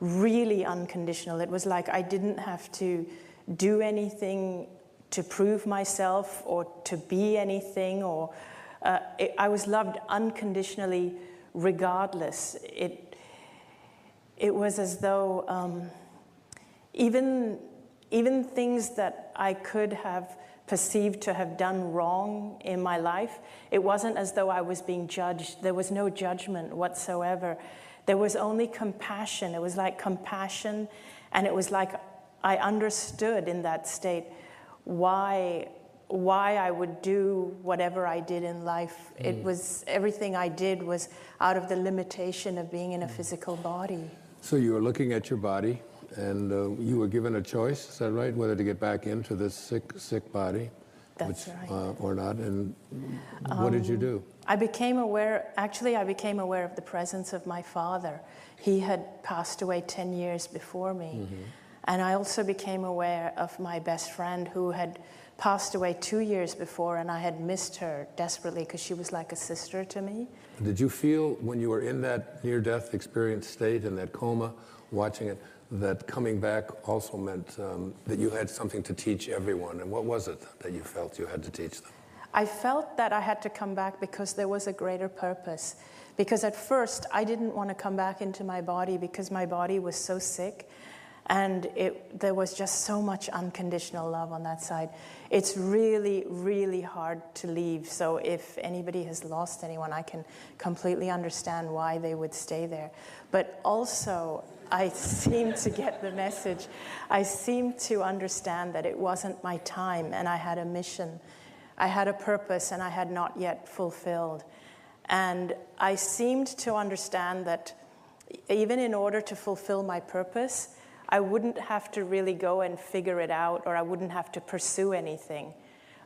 S2: really unconditional. It was like I didn't have to do anything to prove myself or to be anything, or I was loved unconditionally regardless. It was as though even things that I could have perceived to have done wrong in my life, it wasn't as though I was being judged. There was no judgment whatsoever. There was only compassion. It was like compassion, and it was like I understood in that state why I would do whatever I did in life. It was, everything I did was out of the limitation of being in a physical body.
S1: So you were looking at your body, and you were given a choice, is that right? Whether to get back into this sick body.
S2: That's right.
S1: Or not, and what did you do?
S2: I became aware of the presence of my father. He had passed away 10 years before me. And I also became aware of my best friend who had passed away 2 years before, and I had missed her desperately because she was like a sister to me.
S1: Did you feel when you were in that near-death experience state, in that coma, watching it, that coming back also meant that you had something to teach everyone? And what was it that you felt you had to teach them?
S2: I felt that I had to come back because there was a greater purpose. Because at first, I didn't want to come back into my body because my body was so sick. And there was just so much unconditional love on that side. It's really, really hard to leave. So if anybody has lost anyone, I can completely understand why they would stay there. But also, I seem to get the message. I seem to understand that it wasn't my time, and I had a mission. I had a purpose, and I had not yet fulfilled. And I seemed to understand that even in order to fulfill my purpose, I wouldn't have to really go and figure it out, or I wouldn't have to pursue anything.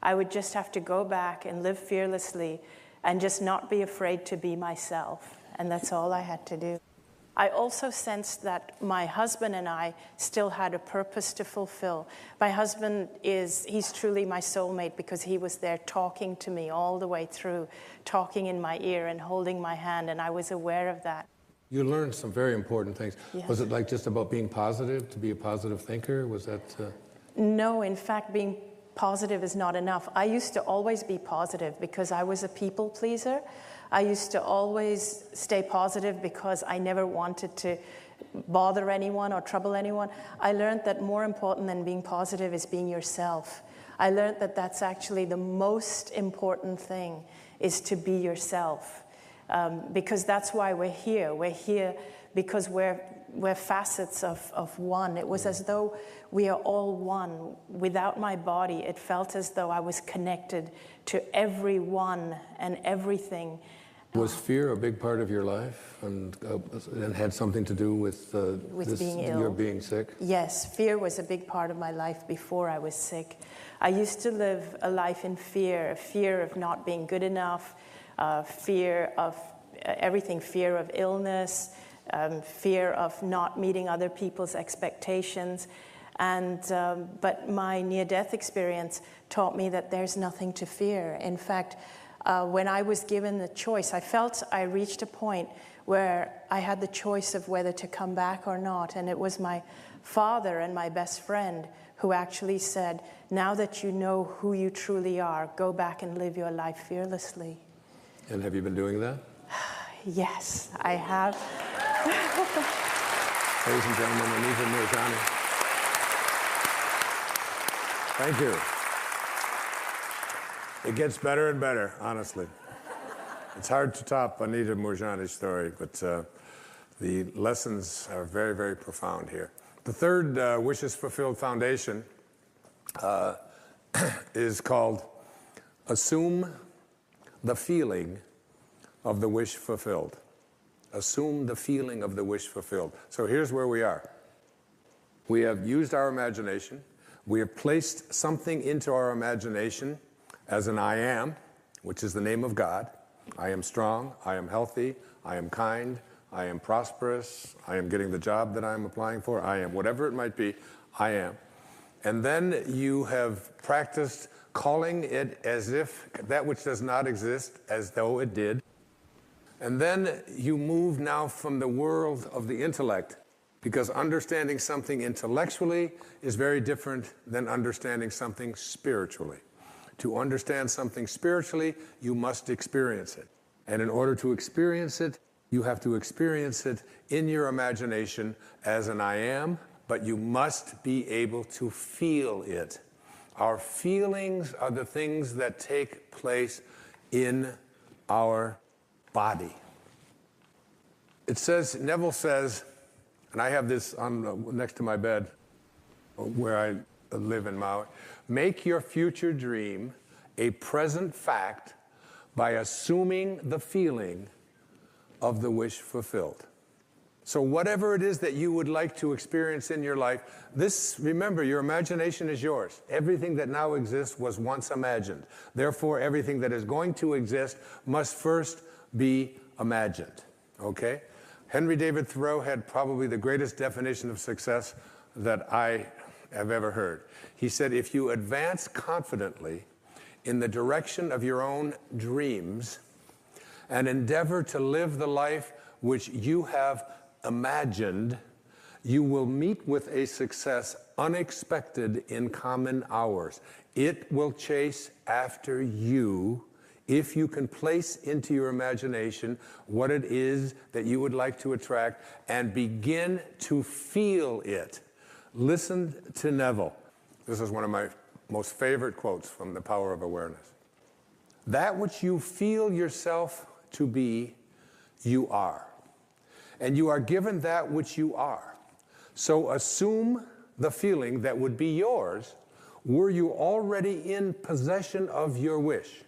S2: I would just have to go back and live fearlessly and just not be afraid to be myself. And that's all I had to do. I also sensed that my husband and I still had a purpose to fulfill. My husband he's truly my soulmate because he was there talking to me all the way through, talking in my ear and holding my hand, and I was aware of that.
S1: You learned some very important things.
S2: Yes.
S1: Was it like just about being positive, to be a positive thinker? Was that?
S2: No, in fact, being positive is not enough. I used to always be positive because I was a people pleaser. I used to always stay positive because I never wanted to bother anyone or trouble anyone. I learned that more important than being positive is being yourself. I learned that that's actually the most important thing, is to be yourself. Because that's why we're here. We're here because we're facets of one. It was as though we are all one. Without my body, it felt as though I was connected to everyone and everything.
S1: Was fear a big part of your life, and had something to do with
S2: being ill?
S1: Your being sick?
S2: Yes, fear was a big part of my life before I was sick. I used to live a life in fear of not being good enough, fear of everything, fear of illness, fear of not meeting other people's expectations. But my near-death experience taught me that there's nothing to fear. In fact, when I was given the choice, I felt I reached a point where I had the choice of whether to come back or not. And it was my father and my best friend who actually said, now that you know who you truly are, go back and live your life fearlessly.
S1: And have you been doing that?
S2: Yes, I have.
S1: Ladies and gentlemen, Anita Moorjani. Thank you. It gets better and better, honestly. It's hard to top Anita Moorjani's story, but the lessons are very, very profound here. The third Wishes Fulfilled Foundation is called Assume the Feeling of the Wish Fulfilled. Assume the feeling of the wish fulfilled. So here's where we are. We have used our imagination. We have placed something into our imagination as an I am, which is the name of God. I am strong, I am healthy, I am kind, I am prosperous, I am getting the job that I'm applying for, I am whatever it might be, I am. And then you have practiced calling it as if that which does not exist as though it did. And then you move now from the world of the intellect, because understanding something intellectually is very different than understanding something spiritually. To understand something spiritually, you must experience it. And in order to experience it, you have to experience it in your imagination as an I am, but you must be able to feel it. Our feelings are the things that take place in our body. It says, Neville says, and I have this on next to my bed where I live in Maui, make your future dream a present fact by assuming the feeling of the wish fulfilled. So whatever it is that you would like to experience in your life, remember, your imagination is yours. Everything that now exists was once imagined. Therefore, everything that is going to exist must first be imagined, okay? Henry David Thoreau had probably the greatest definition of success that I have ever heard. He said, if you advance confidently in the direction of your own dreams and endeavor to live the life which you have imagined, you will meet with a success unexpected in common hours. It will chase after you if you can place into your imagination what it is that you would like to attract and begin to feel it. Listen to Neville. This is one of my most favorite quotes from The Power of Awareness. That which you feel yourself to be, you are. And you are given that which you are. So assume the feeling that would be yours were you already in possession of your wish.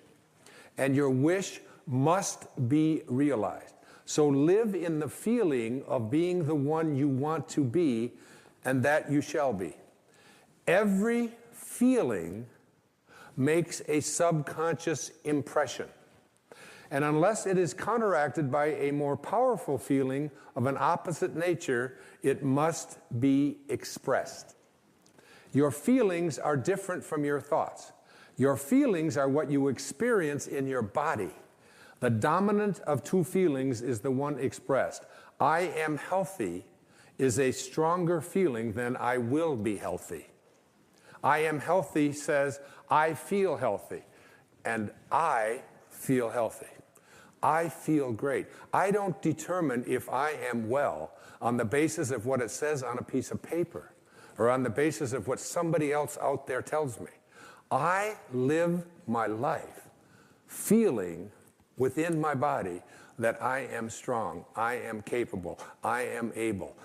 S1: And your wish must be realized. So live in the feeling of being the one you want to be, and that you shall be. Every feeling makes a subconscious impression. And unless it is counteracted by a more powerful feeling of an opposite nature, it must be expressed. Your feelings are different from your thoughts. Your feelings are what you experience in your body. The dominant of two feelings is the one expressed. I am healthy is a stronger feeling than I will be healthy. I am healthy says I feel healthy, and I feel healthy. I feel great. I don't determine if I am well on the basis of what it says on a piece of paper or on the basis of what somebody else out there tells me. I live my life feeling within my body that I am strong, I am capable, I am able.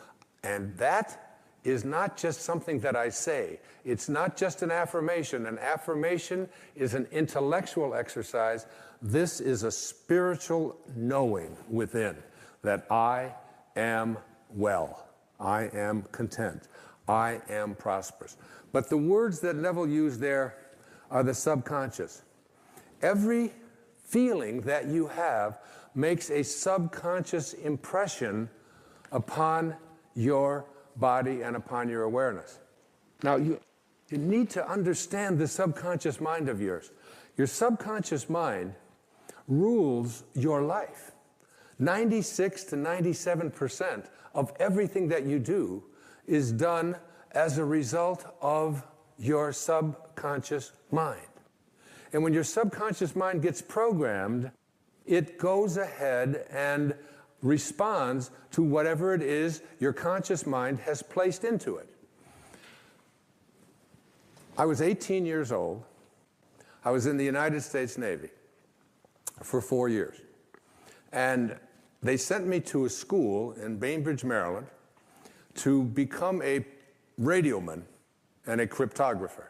S1: And that is not just something that I say. It's not just an affirmation. An affirmation is an intellectual exercise. This is a spiritual knowing within that I am well, I am content, I am prosperous. But the words that Neville used there are the subconscious. Every feeling that you have makes a subconscious impression upon your body and upon your awareness. Now, you need to understand the subconscious mind of yours. Your subconscious mind rules your life. 96 to 97% of everything that you do is done as a result of your subconscious mind. And when your subconscious mind gets programmed, it goes ahead and responds to whatever it is your conscious mind has placed into it. I was 18 years old. I was in the United States Navy for 4 years. And they sent me to a school in Bainbridge, Maryland, to become a radioman and a cryptographer.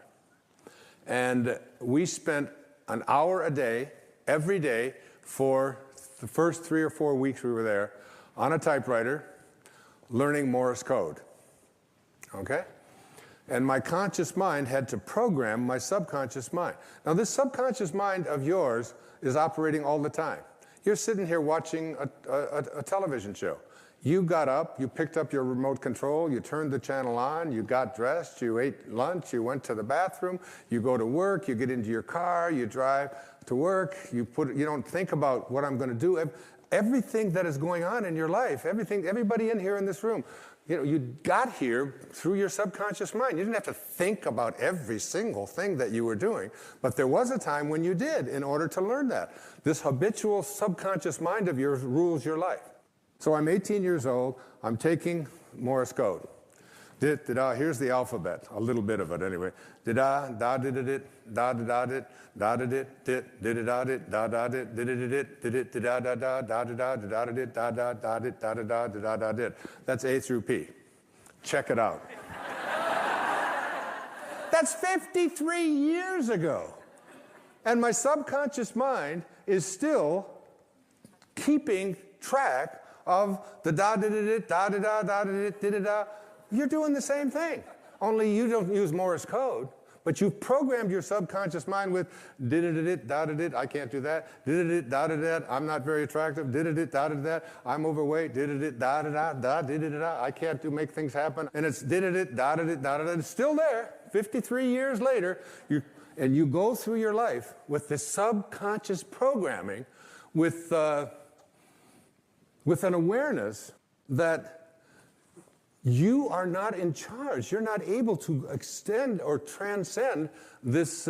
S1: And we spent an hour a day, every day, for the first 3 or 4 weeks we were there, on a typewriter, learning Morse code. Okay? And my conscious mind had to program my subconscious mind. Now, this subconscious mind of yours is operating all the time. You're sitting here watching a television show. You got up, you picked up your remote control, you turned the channel on, you got dressed, you ate lunch, you went to the bathroom, you go to work, you get into your car, you drive to work, you don't think about what I'm going to do. Everything that is going on in your life, everybody in here in this room, you got here through your subconscious mind. You didn't have to think about every single thing that you were doing, but there was a time when you did in order to learn that. This habitual subconscious mind of yours rules your life. So I'm 18 years old, I'm taking Morse code. Dit, da, da. Here's the alphabet, a little bit of it anyway. Da, da, did it, da, da, dit, da, dit, dit, did it, da, dit, da, dit, did it, did it, da, da, da, da, da, da, dit, da, da, dit, da, da, da, dit. That's A through P. Check it out. That's 53 years ago. And my subconscious mind is still keeping track of the da da da da da da da da da. You're doing the same thing, only you don't use Morse code, but you've programmed your subconscious mind with did da da da. I can't do that. Did da da da. I'm not very attractive. Did da da da. I'm overweight. Did da da da da did da. I can't make things happen. And it's did da da da da. It's still there. 53 years later, you go through your life with this subconscious programming, with an awareness that you are not in charge. You're not able to extend or transcend this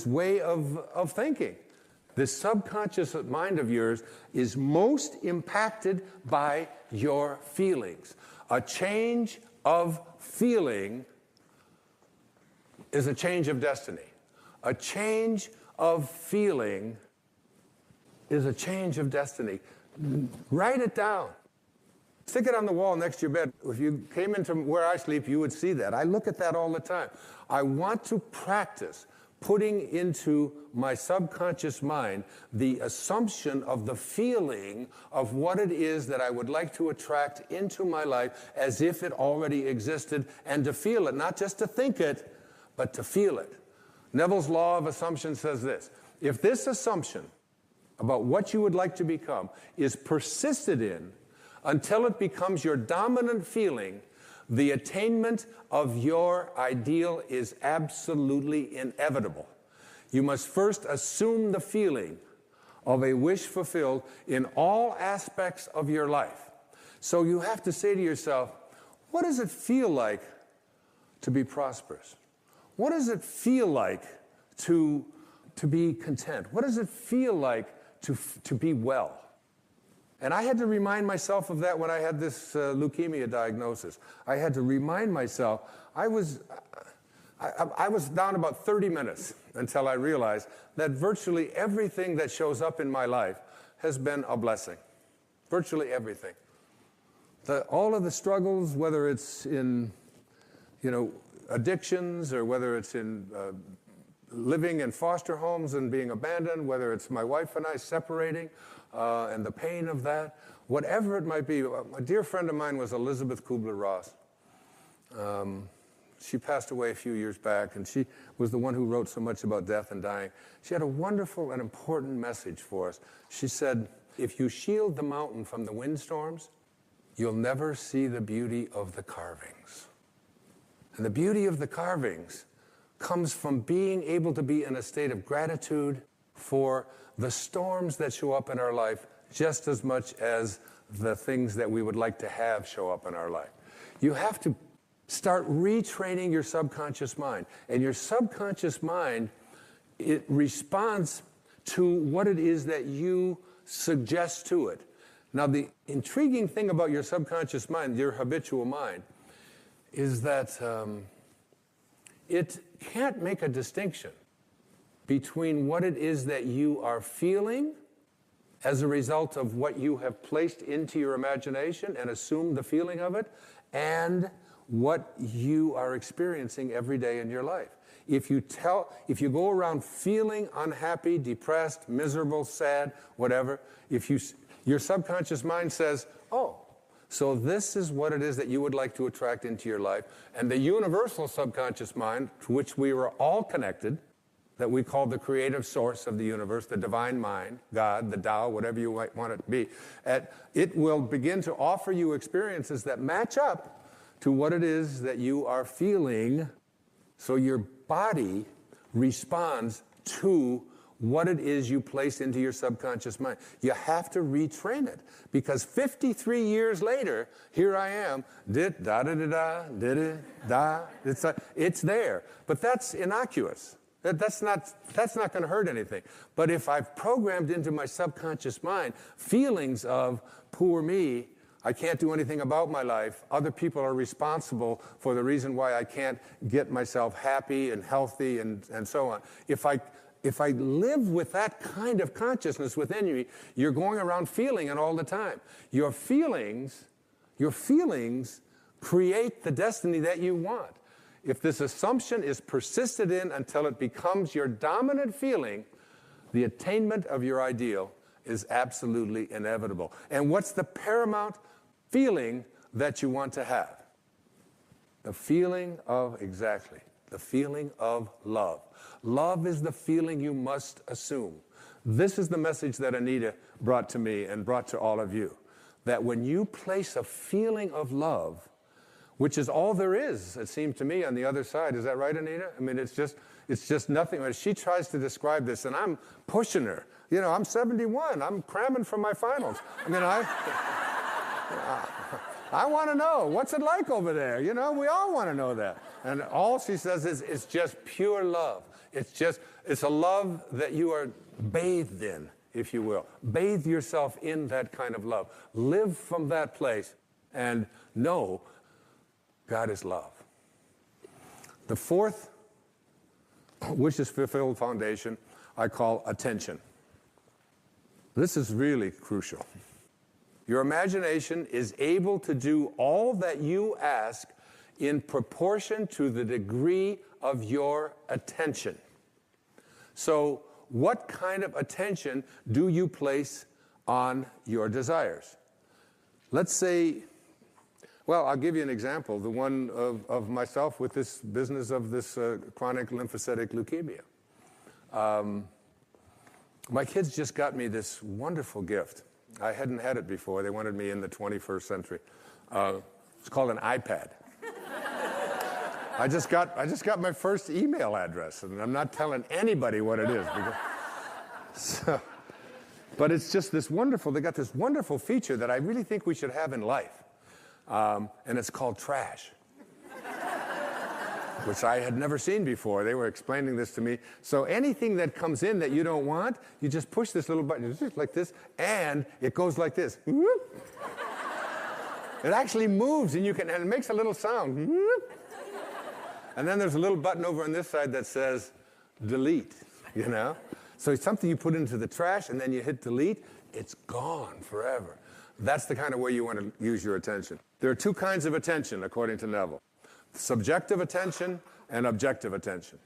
S1: way of thinking. This subconscious mind of yours is most impacted by your feelings. A change of feeling is a change of destiny. A change of feeling is a change of destiny. Write it down. Stick it on the wall next to your bed. If you came into where I sleep, you would see that. I look at that all the time. I want to practice putting into my subconscious mind the assumption of the feeling of what it is that I would like to attract into my life as if it already existed, and to feel it, not just to think it, but to feel it. Neville's law of assumption says this: if this assumption about what you would like to become is persisted in until it becomes your dominant feeling, the attainment of your ideal is absolutely inevitable. You must first assume the feeling of a wish fulfilled in all aspects of your life. So you have to say to yourself, what does it feel like to be prosperous? What does it feel like to be content? What does it feel like to be well? And I had to remind myself of that when I had this leukemia diagnosis. I had to remind myself, I was down about 30 minutes until I realized that virtually everything that shows up in my life has been a blessing. Virtually everything. All of the struggles, whether it's in, addictions, or whether it's in living in foster homes and being abandoned, whether it's my wife and I separating, and the pain of that, whatever it might be. A dear friend of mine was Elizabeth Kubler-Ross. She passed away a few years back, and she was the one who wrote so much about death and dying. She had a wonderful and important message for us. She said, if you shield the mountain from the windstorms, you'll never see the beauty of the carvings. And the beauty of the carvings comes from being able to be in a state of gratitude for the storms that show up in our life just as much as the things that we would like to have show up in our life. You have to start retraining your subconscious mind. And your subconscious mind, it responds to what it is that you suggest to it. Now, the intriguing thing about your subconscious mind, your habitual mind, is that it can't make a distinction between what it is that you are feeling as a result of what you have placed into your imagination and assumed the feeling of it, and what you are experiencing every day in your life. If you go around feeling unhappy, depressed, miserable, sad, whatever, your subconscious mind says, oh, so this is what it is that you would like to attract into your life. And the universal subconscious mind, to which we were all connected, that we call the creative source of the universe, the divine mind, God, the Tao, whatever you might want it to be, it will begin to offer you experiences that match up to what it is that you are feeling. So your body responds to what it is you place into your subconscious mind. You have to retrain it, because 53 years later, here I am, it's there. But that's innocuous. That's not going to hurt anything. But if I've programmed into my subconscious mind feelings of, poor me, I can't do anything about my life. Other people are responsible for the reason why I can't get myself happy and healthy and so on. If I live with that kind of consciousness within you, you're going around feeling it all the time. Your feelings create the destiny that you want. If this assumption is persisted in until it becomes your dominant feeling, the attainment of your ideal is absolutely inevitable. And what's the paramount feeling that you want to have? The feeling of, exactly, the feeling of love. Love is the feeling you must assume. This is the message that Anita brought to me and brought to all of you. That when you place a feeling of love, which is all there is, it seemed to me, on the other side. Is that right, Anita? I mean, it's just nothing. When she tries to describe this, and I'm pushing her. You know, I'm 71. I'm cramming for my finals. I mean, I want to know, what's it like over there? You know, we all want to know that. And all she says is, it's just pure love. It's a love that you are bathed in, if you will. Bathe yourself in that kind of love. Live from that place and know God is love. The fourth wish-fulfilled foundation I call attention. This is really crucial. Your imagination is able to do all that you ask in proportion to the degree of your attention. So, what kind of attention do you place on your desires? Let's say, well, I'll give you an example, the one of myself with this business of this chronic lymphocytic leukemia. My kids just got me this wonderful gift. I hadn't had it before. They wanted me in the 21st century. It's called an iPad. I just got my first email address, and I'm not telling anybody what it is. But it's just this wonderful, they got this wonderful feature that I really think we should have in life. And it's called trash, which I had never seen before. They were explaining this to me. So anything that comes in that you don't want, you just push this little button, just like this, and it goes like this. It actually moves, and and it makes a little sound. And then there's a little button over on this side that says delete, you know? So it's something you put into the trash, and then you hit delete, it's gone forever. That's the kind of way you want to use your attention. There are two kinds of attention, according to Neville. Subjective attention and objective attention.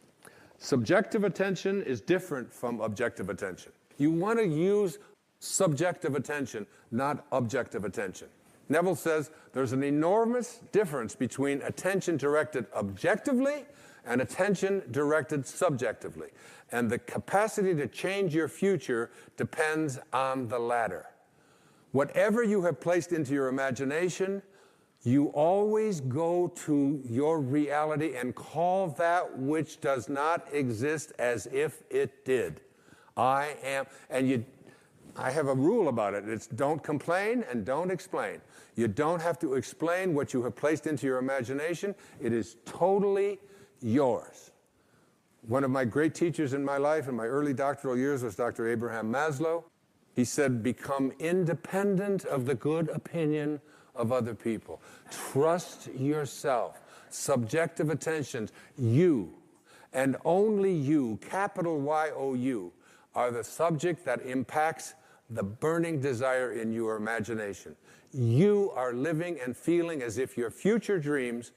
S1: Subjective attention is different from objective attention. You want to use subjective attention, not objective attention. Neville says there's an enormous difference between attention directed objectively and attention directed subjectively. And the capacity to change your future depends on the latter. Whatever you have placed into your imagination, you always go to your reality and call that which does not exist as if it did. I have a rule about it. It's don't complain and don't explain. You don't have to explain what you have placed into your imagination. It is totally yours. One of my great teachers in my life in my early doctoral years was Dr. Abraham Maslow. He said, become independent of the good opinion of other people. Trust yourself. Subjective attentions. You, and only you, capital Y-O-U, are the subject that impacts the burning desire in your imagination. You are living and feeling as if your future dreams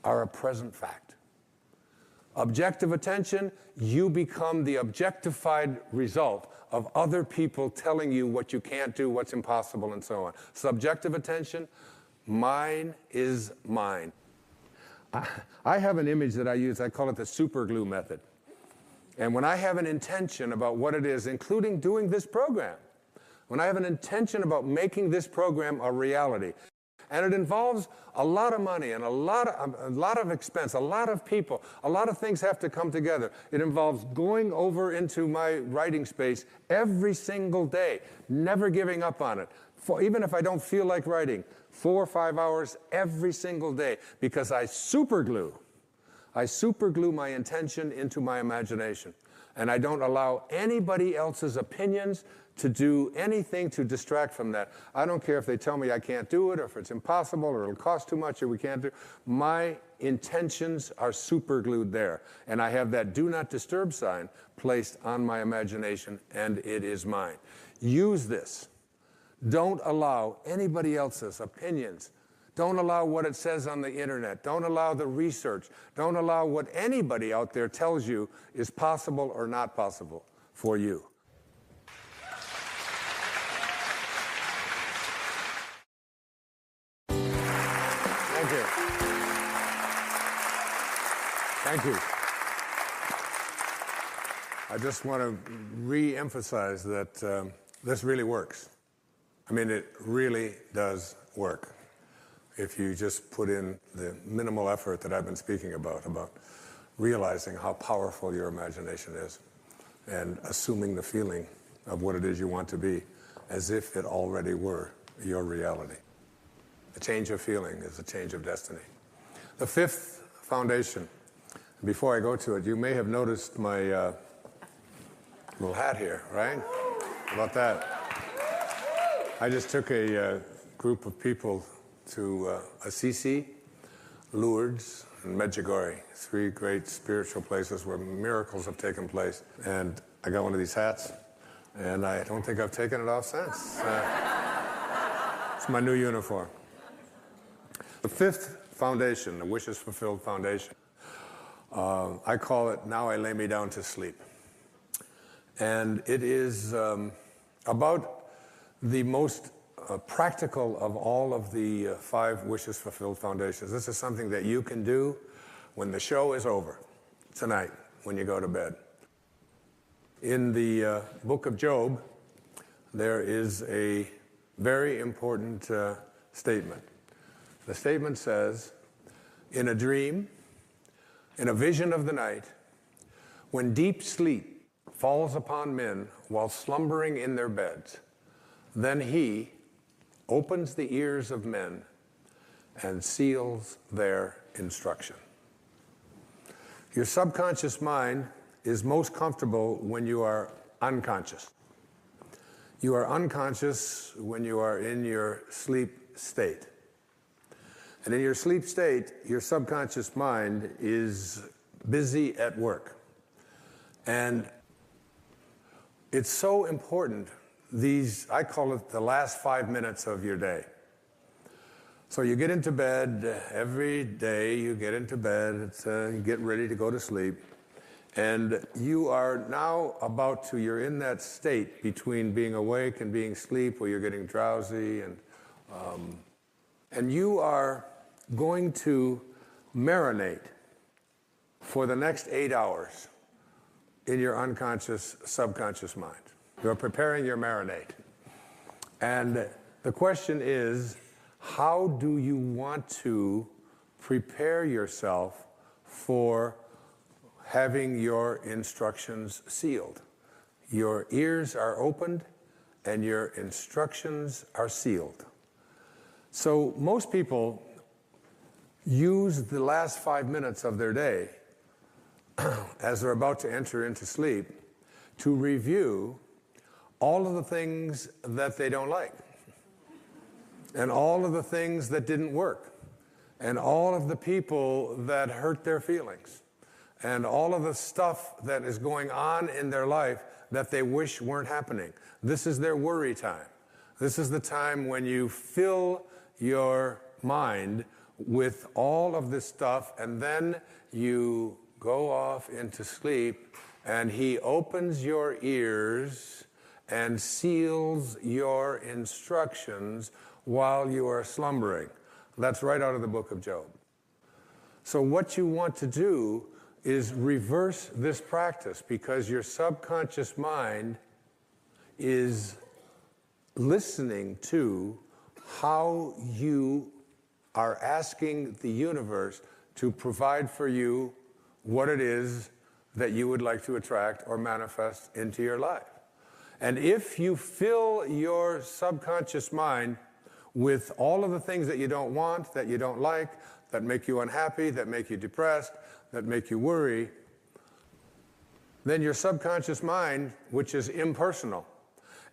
S1: are a present fact. Objective attention, you become the objectified result of other people telling you what you can't do, what's impossible, and so on. Subjective attention, mine is mine. I have an image that I use, I call it the super glue method. And when I have an intention about what it is, including doing this program, when I have an intention about making this program a reality, and it involves a lot of money and a lot of expense, a lot of people, a lot of things have to come together. It involves going over into my writing space every single day, never giving up on it. Even if I don't feel like writing, 4 or 5 hours every single day, because I superglue my intention into my imagination. And I don't allow anybody else's opinions to do anything to distract from that. I don't care if they tell me I can't do it, or if it's impossible, or it'll cost too much, or we can't do it. My intentions are super glued there. And I have that do not disturb sign placed on my imagination, and it is mine. Use this. Don't allow anybody else's opinions. Don't allow what it says on the internet. Don't allow the research. Don't allow what anybody out there tells you is possible or not possible for you. Thank you. Thank you. I just want to re-emphasize that this really works. I mean, it really does work. If you just put in the minimal effort that I've been speaking about realizing how powerful your imagination is and assuming the feeling of what it is you want to be as if it already were your reality. A change of feeling is a change of destiny. The fifth foundation, before I go to it, you may have noticed my little hat here, right? How about that? I just took a group of people to Assisi, Lourdes, and Medjugorje, 3 great spiritual places where miracles have taken place. And I got one of these hats, and I don't think I've taken it off since. It's my new uniform. The fifth foundation, the Wishes Fulfilled Foundation, I call it Now I Lay Me Down to Sleep. And it is about the most practical of all of the 5 Wishes Fulfilled Foundations. This is something that you can do when the show is over, tonight, when you go to bed. In the book of Job, there is a very important statement. The statement says, in a dream, in a vision of the night, when deep sleep falls upon men while slumbering in their beds, then he opens the ears of men and seals their instruction. Your subconscious mind is most comfortable when you are unconscious. You are unconscious when you are in your sleep state. And in your sleep state, your subconscious mind is busy at work. And it's so important, I call it the last 5 minutes of your day. So you get into bed, every day you get into bed, you get ready to go to sleep, and you are now you're in that state between being awake and being asleep, where you're getting drowsy, and you are going to marinate for the next 8 hours in your unconscious, subconscious mind. You're preparing your marinade. And the question is, how do you want to prepare yourself for having your instructions sealed? Your ears are opened and your instructions are sealed. So most people use the last 5 minutes of their day as they're about to enter into sleep to review all of the things that they don't like, and all of the things that didn't work, and all of the people that hurt their feelings, and all of the stuff that is going on in their life that they wish weren't happening. This is their worry time. This is the time when you fill your mind with all of this stuff, and then you go off into sleep, and he opens your ears and seals your instructions while you are slumbering. That's right out of the book of Job. So what you want to do is reverse this practice, because your subconscious mind is listening to how you are asking the universe to provide for you what it is that you would like to attract or manifest into your life. And if you fill your subconscious mind with all of the things that you don't want, that you don't like, that make you unhappy, that make you depressed, that make you worry, then your subconscious mind, which is impersonal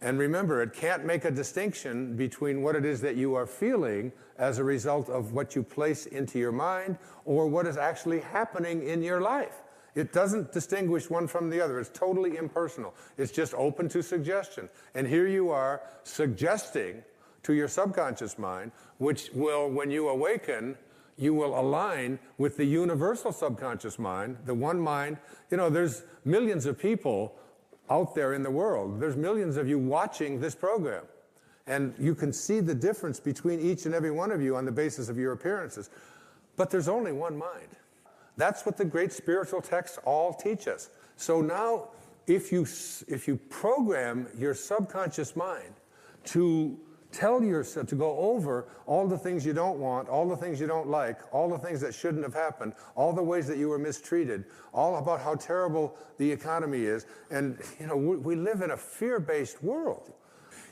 S1: And remember, it can't make a distinction between what it is that you are feeling as a result of what you place into your mind or what is actually happening in your life. It doesn't distinguish one from the other. It's totally impersonal. It's just open to suggestion. And here you are suggesting to your subconscious mind, which will, when you awaken, you will align with the universal subconscious mind, the one mind. You know, there's millions of people out there in the world. There's millions of you watching this program. And you can see the difference between each and every one of you on the basis of your appearances. But there's only one mind. That's what the great spiritual texts all teach us. So now, if you program your subconscious mind to tell yourself, to go over all the things you don't want, all the things you don't like, all the things that shouldn't have happened, all the ways that you were mistreated, all about how terrible the economy is. And, you know, we live in a fear-based world.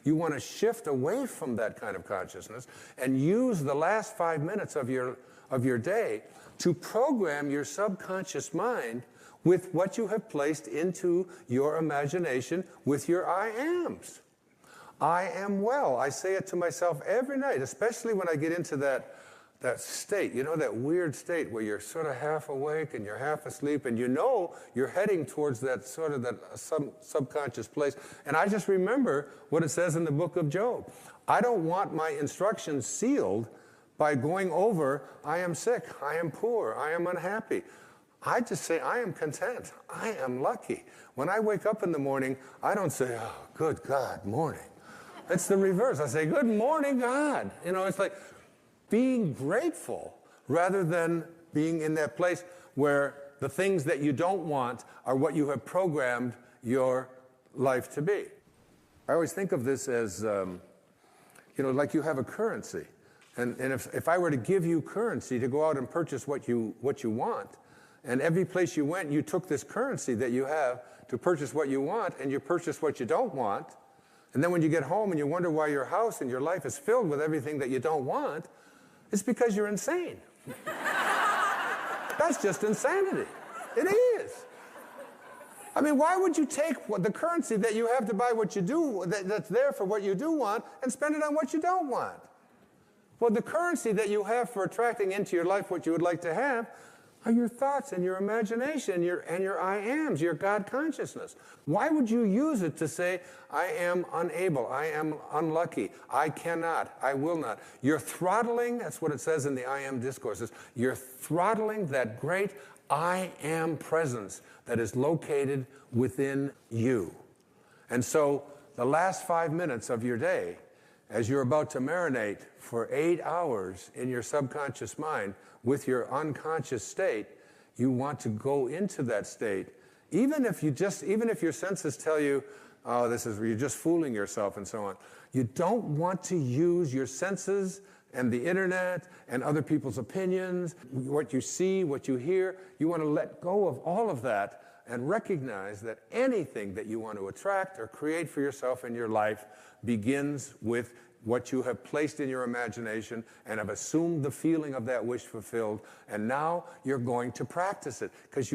S1: You want to shift away from that kind of consciousness and use the last 5 minutes of your day to program your subconscious mind with what you have placed into your imagination with your I ams. I am well. I say it to myself every night, especially when I get into that state, you know, that weird state where you're sort of half awake and you're half asleep and you know you're heading towards that sort of that subconscious place. And I just remember what it says in the book of Job. I don't want my instructions sealed by going over, I am sick, I am poor, I am unhappy. I just say, I am content, I am lucky. When I wake up in the morning, I don't say, oh, good God, morning. It's the reverse. I say, good morning, God. You know, it's like being grateful rather than being in that place where the things that you don't want are what you have programmed your life to be. I always think of this as, you know, like you have a currency. And if I were to give you currency to go out and purchase what you want, and every place you went, you took this currency that you have to purchase what you want, and you purchase what you don't want, and then when you get home and you wonder why your house and your life is filled with everything that you don't want, it's because you're insane. That's just insanity. It is. I mean, why would you take the currency that you have to buy what you do, that's there for what you do want, and spend it on what you don't want? Well, the currency that you have for attracting into your life what you would like to have are your thoughts and your imagination and your I ams, your God consciousness. Why would you use it to say, I am unable, I am unlucky, I cannot, I will not? You're throttling, that's what it says in the I am discourses, you're throttling that great I am presence that is located within you. And so the last 5 minutes of your day, as you're about to marinate for 8 hours in your subconscious mind with your unconscious state, you want to go into that state. Even if your senses tell you, oh, you're just fooling yourself and so on. You don't want to use your senses and the internet and other people's opinions, what you see, what you hear. You want to let go of all of that and recognize that anything that you want to attract or create for yourself in your life begins with what you have placed in your imagination and have assumed the feeling of that wish fulfilled, and now you're going to practice it because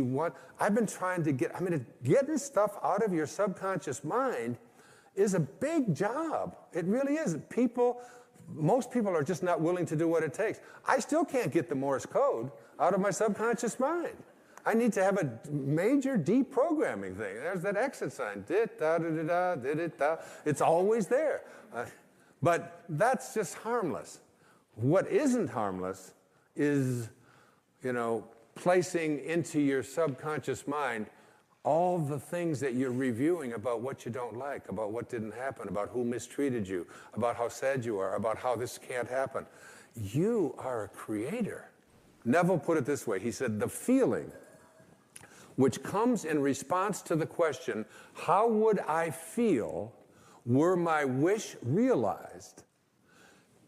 S1: I've been trying to getting stuff out of your subconscious mind is a big job. It really is. Most people are just not willing to do what it takes. I still can't get the Morse code out of my subconscious mind. I need to have a major deprogramming thing. There's that exit sign. It's always there. But that's just harmless. What isn't harmless is, placing into your subconscious mind all the things that you're reviewing about what you don't like, about what didn't happen, about who mistreated you, about how sad you are, about how this can't happen. You are a creator. Neville put it this way. He said, the feeling which comes in response to the question, how would I feel were my wish realized,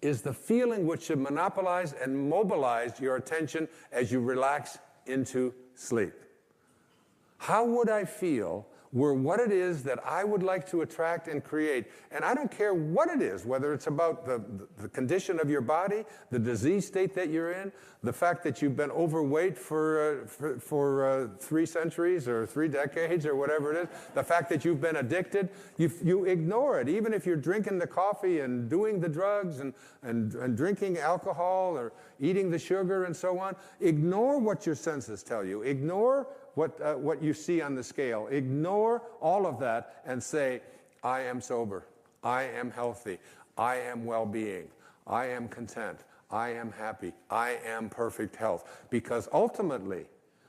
S1: is the feeling which should monopolize and mobilize your attention as you relax into sleep. How would I feel were what it is that I would like to attract and create. And I don't care what it is, whether it's about the condition of your body, the disease state that you're in, the fact that you've been overweight for 3 centuries or 3 decades or whatever it is, the fact that you've been addicted, you ignore it. Even if you're drinking the coffee and doing the drugs and drinking alcohol or eating the sugar and so on, ignore what your senses tell you. Ignore what you see on the scale. Ignore all of that and say, I am sober. I am healthy. I am well-being. I am content. I am happy. I am perfect health. Because ultimately,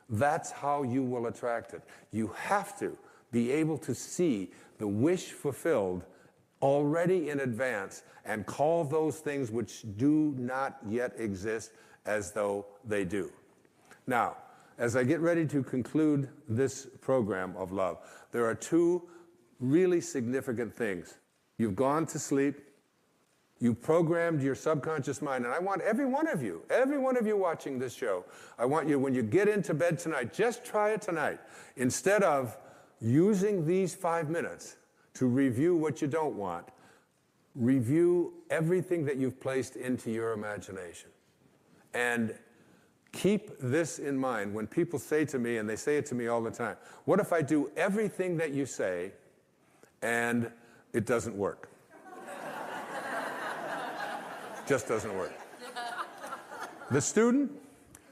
S1: that's how you will attract it. You have to be able to see the wish fulfilled already in advance and call those things which do not yet exist as though they do. Now, as I get ready to conclude this program of love, there are 2 really significant things. You've gone to sleep. You've programmed your subconscious mind. And I want every one of you watching this show, I want you, when you get into bed tonight, just try it tonight. Instead of using these 5 minutes to review what you don't want, review everything that you've placed into your imagination. And keep this in mind when people say to me, and they say it to me all the time, what if I do everything that you say and it doesn't work? Just doesn't work. The student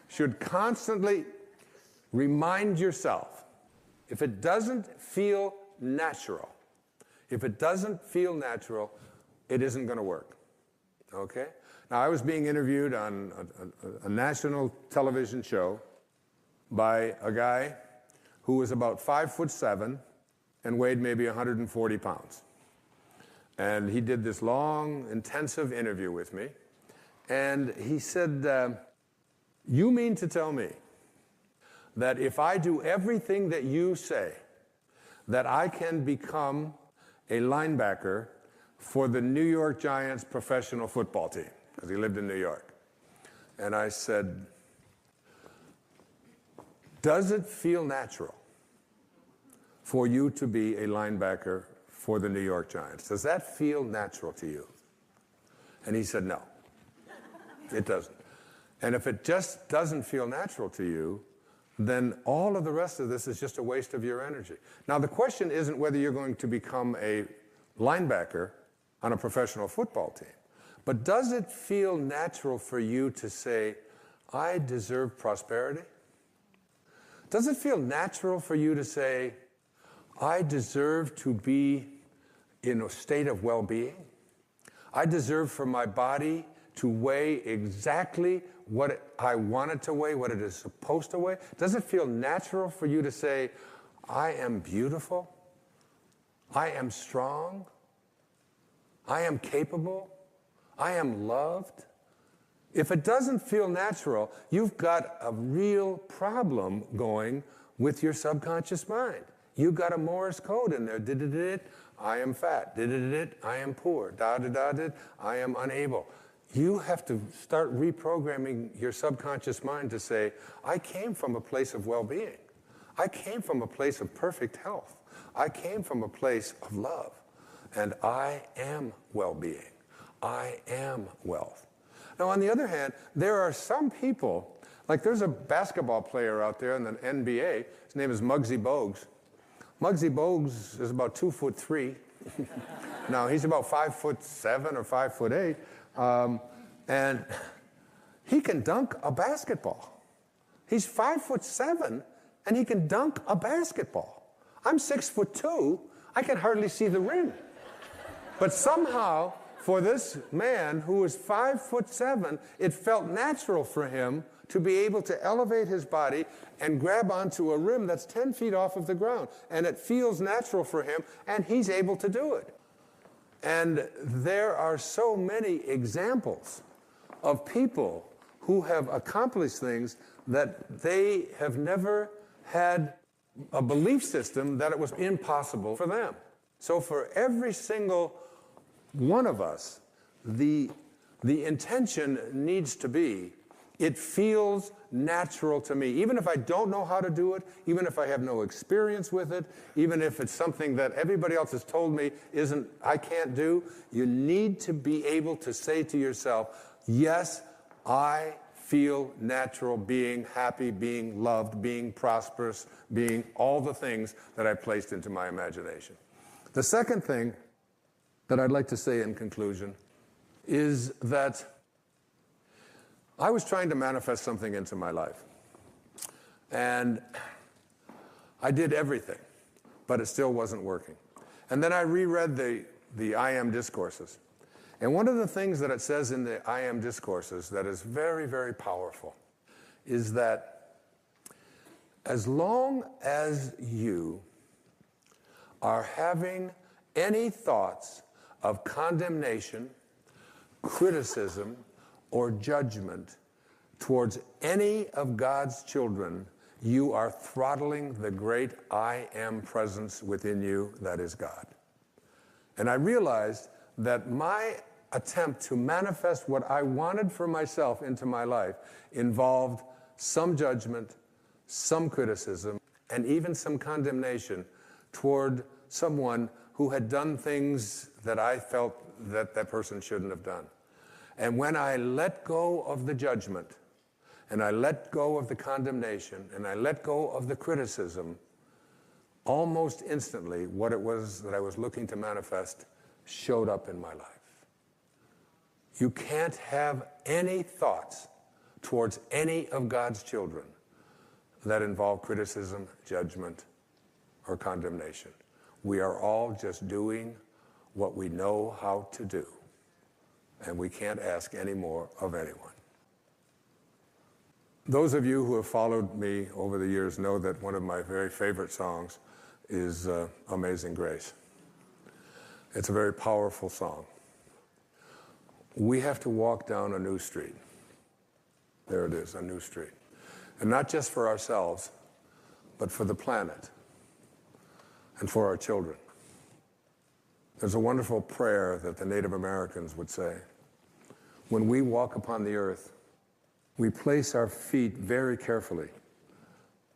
S1: should constantly remind yourself, if it doesn't feel natural, it isn't going to work. Okay? Now, I was being interviewed on a national television show by a guy who was about 5'7" and weighed maybe 140 pounds. And he did this long, intensive interview with me. And he said, you mean to tell me that if I do everything that you say, that I can become a linebacker for the New York Giants professional football team? Because he lived in New York. And I said, does it feel natural for you to be a linebacker for the New York Giants? Does that feel natural to you? And he said, no, it doesn't. And if it just doesn't feel natural to you, then all of the rest of this is just a waste of your energy. Now, the question isn't whether you're going to become a linebacker on a professional football team. But does it feel natural for you to say, I deserve prosperity? Does it feel natural for you to say, I deserve to be in a state of well-being? I deserve for my body to weigh exactly what I want it to weigh, what it is supposed to weigh? Does it feel natural for you to say, I am beautiful? I am strong? I am capable? I am loved? If it doesn't feel natural, you've got a real problem going with your subconscious mind. You've got a Morse code in there. Did I am fat. Did I am poor. Did I am unable. You have to start reprogramming your subconscious mind to say, I came from a place of well-being. I came from a place of perfect health. I came from a place of love. And I am well-being. I am wealth. Now, on the other hand, there are some people, like there's a basketball player out there in the NBA. His name is Muggsy Bogues. Muggsy Bogues is about 2'3". Now, he's about 5'7" or 5'8", and he can dunk a basketball. He's 5'7", and he can dunk a basketball. I'm 6'2". I can hardly see the rim. But somehow, for this man who was 5'7", it felt natural for him to be able to elevate his body and grab onto a rim that's 10 feet off of the ground. And it feels natural for him, and he's able to do it. And there are so many examples of people who have accomplished things that they have never had a belief system that it was impossible for them. So for every single one of us, the intention needs to be It feels natural to me. Even if I don't know how to do it, even if I have no experience with it, even if it's something that everybody else has told me I can't do, you need to be able to say to yourself, yes, I feel natural being happy, being loved, being prosperous, being all the things that I placed into my imagination. The second thing that I'd like to say in conclusion is that I was trying to manifest something into my life. And I did everything, but it still wasn't working. And then I reread the I Am discourses. And one of the things that it says in the I Am discourses that is very, very powerful is that as long as you are having any thoughts of condemnation, criticism, or judgment towards any of God's children, you are throttling the great I Am presence within you that is God. And I realized that my attempt to manifest what I wanted for myself into my life involved some judgment, some criticism, and even some condemnation toward someone who had done things that I felt that that person shouldn't have done. And when I let go of the judgment, and I let go of the condemnation, and I let go of the criticism, almost instantly, what it was that I was looking to manifest showed up in my life. You can't have any thoughts towards any of God's children that involve criticism, judgment, or condemnation. We are all just doing what we know how to do. And we can't ask any more of anyone. Those of you who have followed me over the years know that one of my very favorite songs is Amazing Grace. It's a very powerful song. We have to walk down a new street. There it is, a new street. And not just for ourselves, but for the planet and for our children. There's a wonderful prayer that the Native Americans would say. When we walk upon the earth, we place our feet very carefully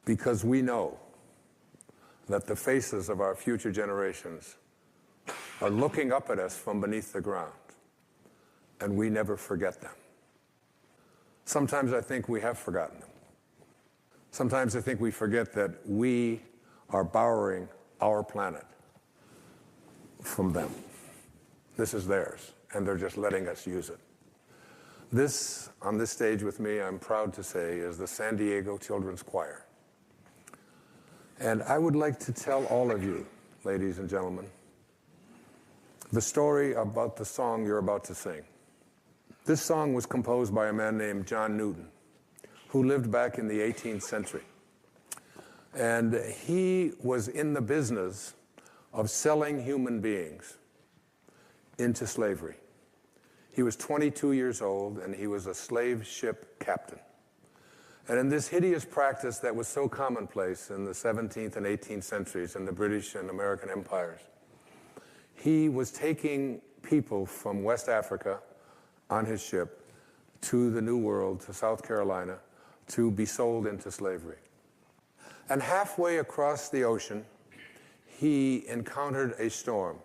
S1: because we know that the faces of our future generations are looking up at us from beneath the ground, and we never forget them. Sometimes I think we have forgotten them. Sometimes I think we forget that we are borrowing our planet from them. This is theirs, and they're just letting us use it. This, on this stage with me, I'm proud to say, is the San Diego Children's Choir. And I would like to tell all of you, ladies and gentlemen, the story about the song you're about to sing. This song was composed by a man named John Newton, who lived back in the 18th century. And he was in the business of selling human beings into slavery. He was 22 years old, and he was a slave ship captain. And in this hideous practice that was so commonplace in the 17th and 18th centuries in the British and American empires, he was taking people from West Africa on his ship to the New World, to South Carolina, to be sold into slavery. And halfway across the ocean, he encountered a storm.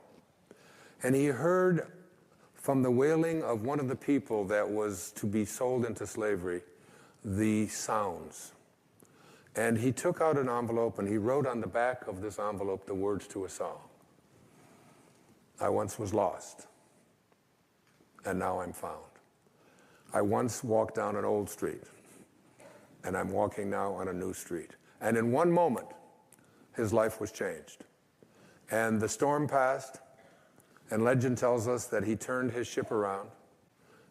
S1: And he heard from the wailing of one of the people that was to be sold into slavery, the sounds. And he took out an envelope and he wrote on the back of this envelope the words to a song. I once was lost, and now I'm found. I once walked down an old street, and I'm walking now on a new street. And in one moment, his life was changed. And the storm passed, and legend tells us that he turned his ship around,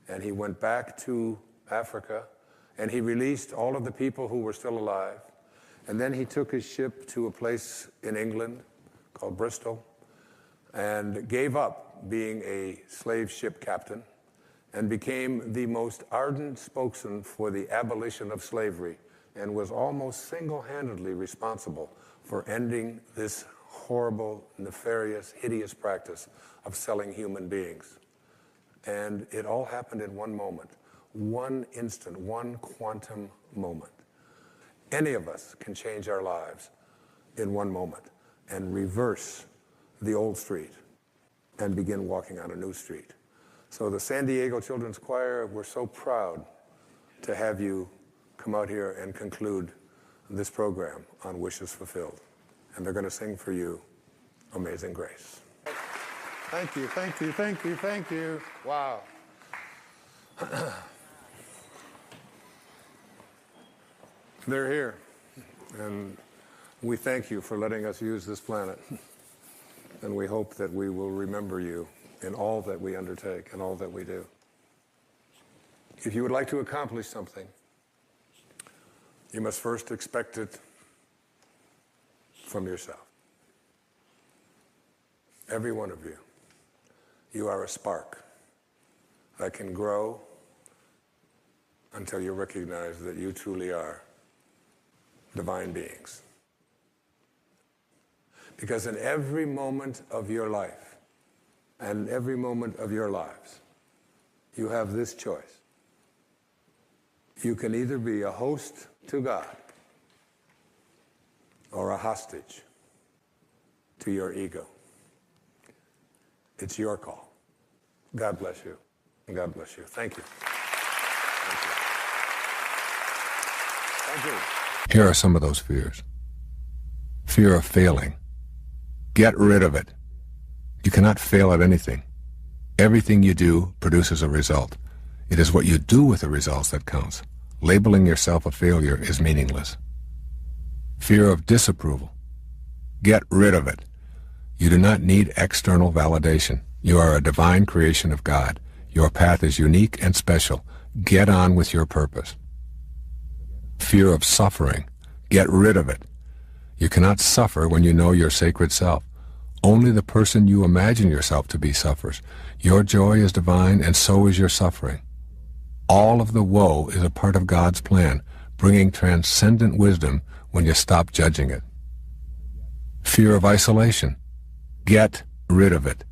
S1: and he went back to Africa, and he released all of the people who were still alive. And then he took his ship to a place in England called Bristol, and gave up being a slave ship captain and became the most ardent spokesman for the abolition of slavery, and was almost single-handedly responsible for ending this horrible, nefarious, hideous practice of selling human beings. And it all happened in one moment. one instant, one quantum moment. Any of us can change our lives in one moment and reverse the old street and begin walking on a new street. So the San Diego Children's Choir, we're so proud to have you come out here and conclude this program on Wishes Fulfilled. And they're going to sing for you Amazing Grace. Thank you, thank you, thank you, thank you. Wow. They're here, and we thank you for letting us use this planet, and we hope that we will remember you in all that we undertake and all that we do. If you would like to accomplish something, you must first expect it from yourself. Every one of you. You are a spark that can grow until you recognize that you truly are divine beings. Because in every moment of your life and every moment of your lives, you have this choice. You can either be a host to God or a hostage to your ego. It's your call. God bless you. God bless you. Thank you. Thank you. Thank you.
S3: Here are some of those fears. Fear of failing. Get rid of it. You cannot fail at anything. Everything you do produces a result. It is what you do with the results that counts. Labeling yourself a failure is meaningless. Fear of disapproval. Get rid of it. You do not need external validation. You are a divine creation of God. Your path is unique and special. Get on with your purpose. Fear of suffering. Get rid of it. You cannot suffer when you know your sacred self. Only the person you imagine yourself to be suffers. Your joy is divine, and so is your suffering. All of the woe is a part of God's plan, bringing transcendent wisdom when you stop judging it. Fear of isolation. Get rid of it.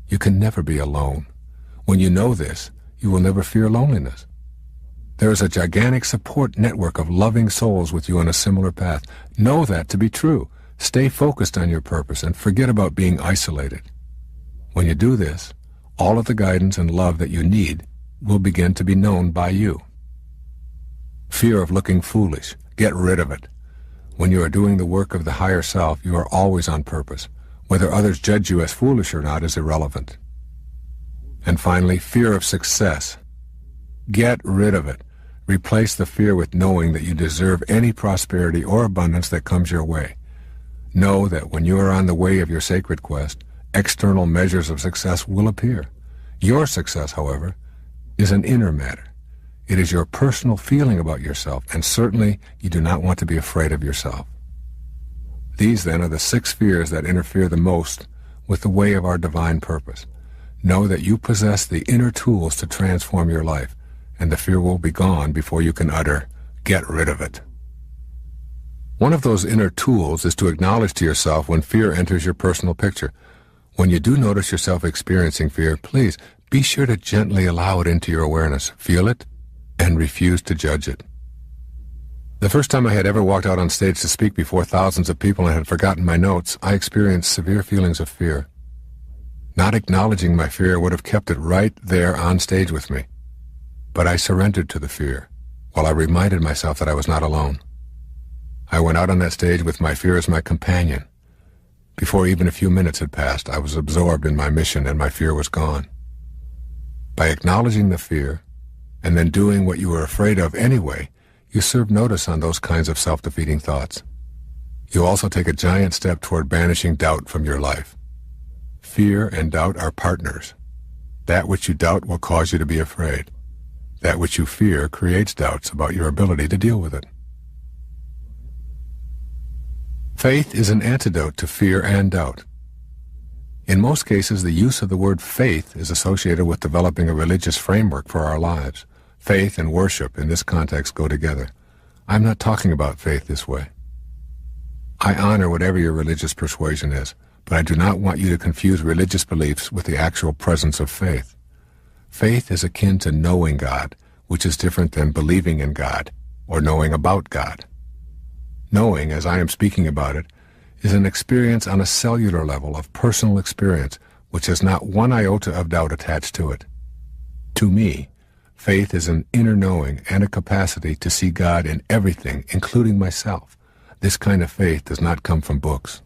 S3: You can never be alone. When you know this, you will never fear loneliness. There is a gigantic support network of loving souls with you on a similar path. Know that to be true. Stay focused on your purpose and forget about being isolated. When you do this, all of the guidance and love that you need will begin to be known by you. Fear of looking foolish. Get rid of it. When you are doing the work of the higher self, you are always on purpose. Whether others judge you as foolish or not is irrelevant. And finally, fear of success. Get rid of it. Replace the fear with knowing that you deserve any prosperity or abundance that comes your way. Know that when you are on the way of your sacred quest, external measures of success will appear. Your success, however, is an inner matter. It is your personal feeling about yourself, and certainly you do not want to be afraid of yourself. These, then, are the 6 fears that interfere the most with the way of our divine purpose. Know that you possess the inner tools to transform your life, and the fear will be gone before you can utter, "Get rid of it." One of those inner tools is to acknowledge to yourself when fear enters your personal picture. When you do notice yourself experiencing fear, please be sure to gently allow it into your awareness. Feel it and refuse to judge it. The first time I had ever walked out on stage to speak before thousands of people and had forgotten my notes, I experienced severe feelings of fear. Not acknowledging my fear would have kept it right there on stage with me. But I surrendered to the fear, while I reminded myself that I was not alone. I went out on that stage with my fear as my companion. Before even a few minutes had passed, I was absorbed in my mission and my fear was gone. By acknowledging the fear, and then doing what you were afraid of anyway, you serve notice on those kinds of self-defeating thoughts. You also take a giant step toward banishing doubt from your life. Fear and doubt are partners. That which you doubt will cause you to be afraid. That which you fear creates doubts about your ability to deal with it. Faith is an antidote to fear and doubt. In most cases, the use of the word faith is associated with developing a religious framework for our lives. Faith and worship in this context go together. I'm not talking about faith this way. I honor whatever your religious persuasion is, but I do not want you to confuse religious beliefs with the actual presence of faith. Faith is akin to knowing God, which is different than believing in God or knowing about God. Knowing, as I am speaking about it, is an experience on a cellular level of personal experience which has not one iota of doubt attached to it. To me, faith is an inner knowing and a capacity to see God in everything, including myself. This kind of faith does not come from books.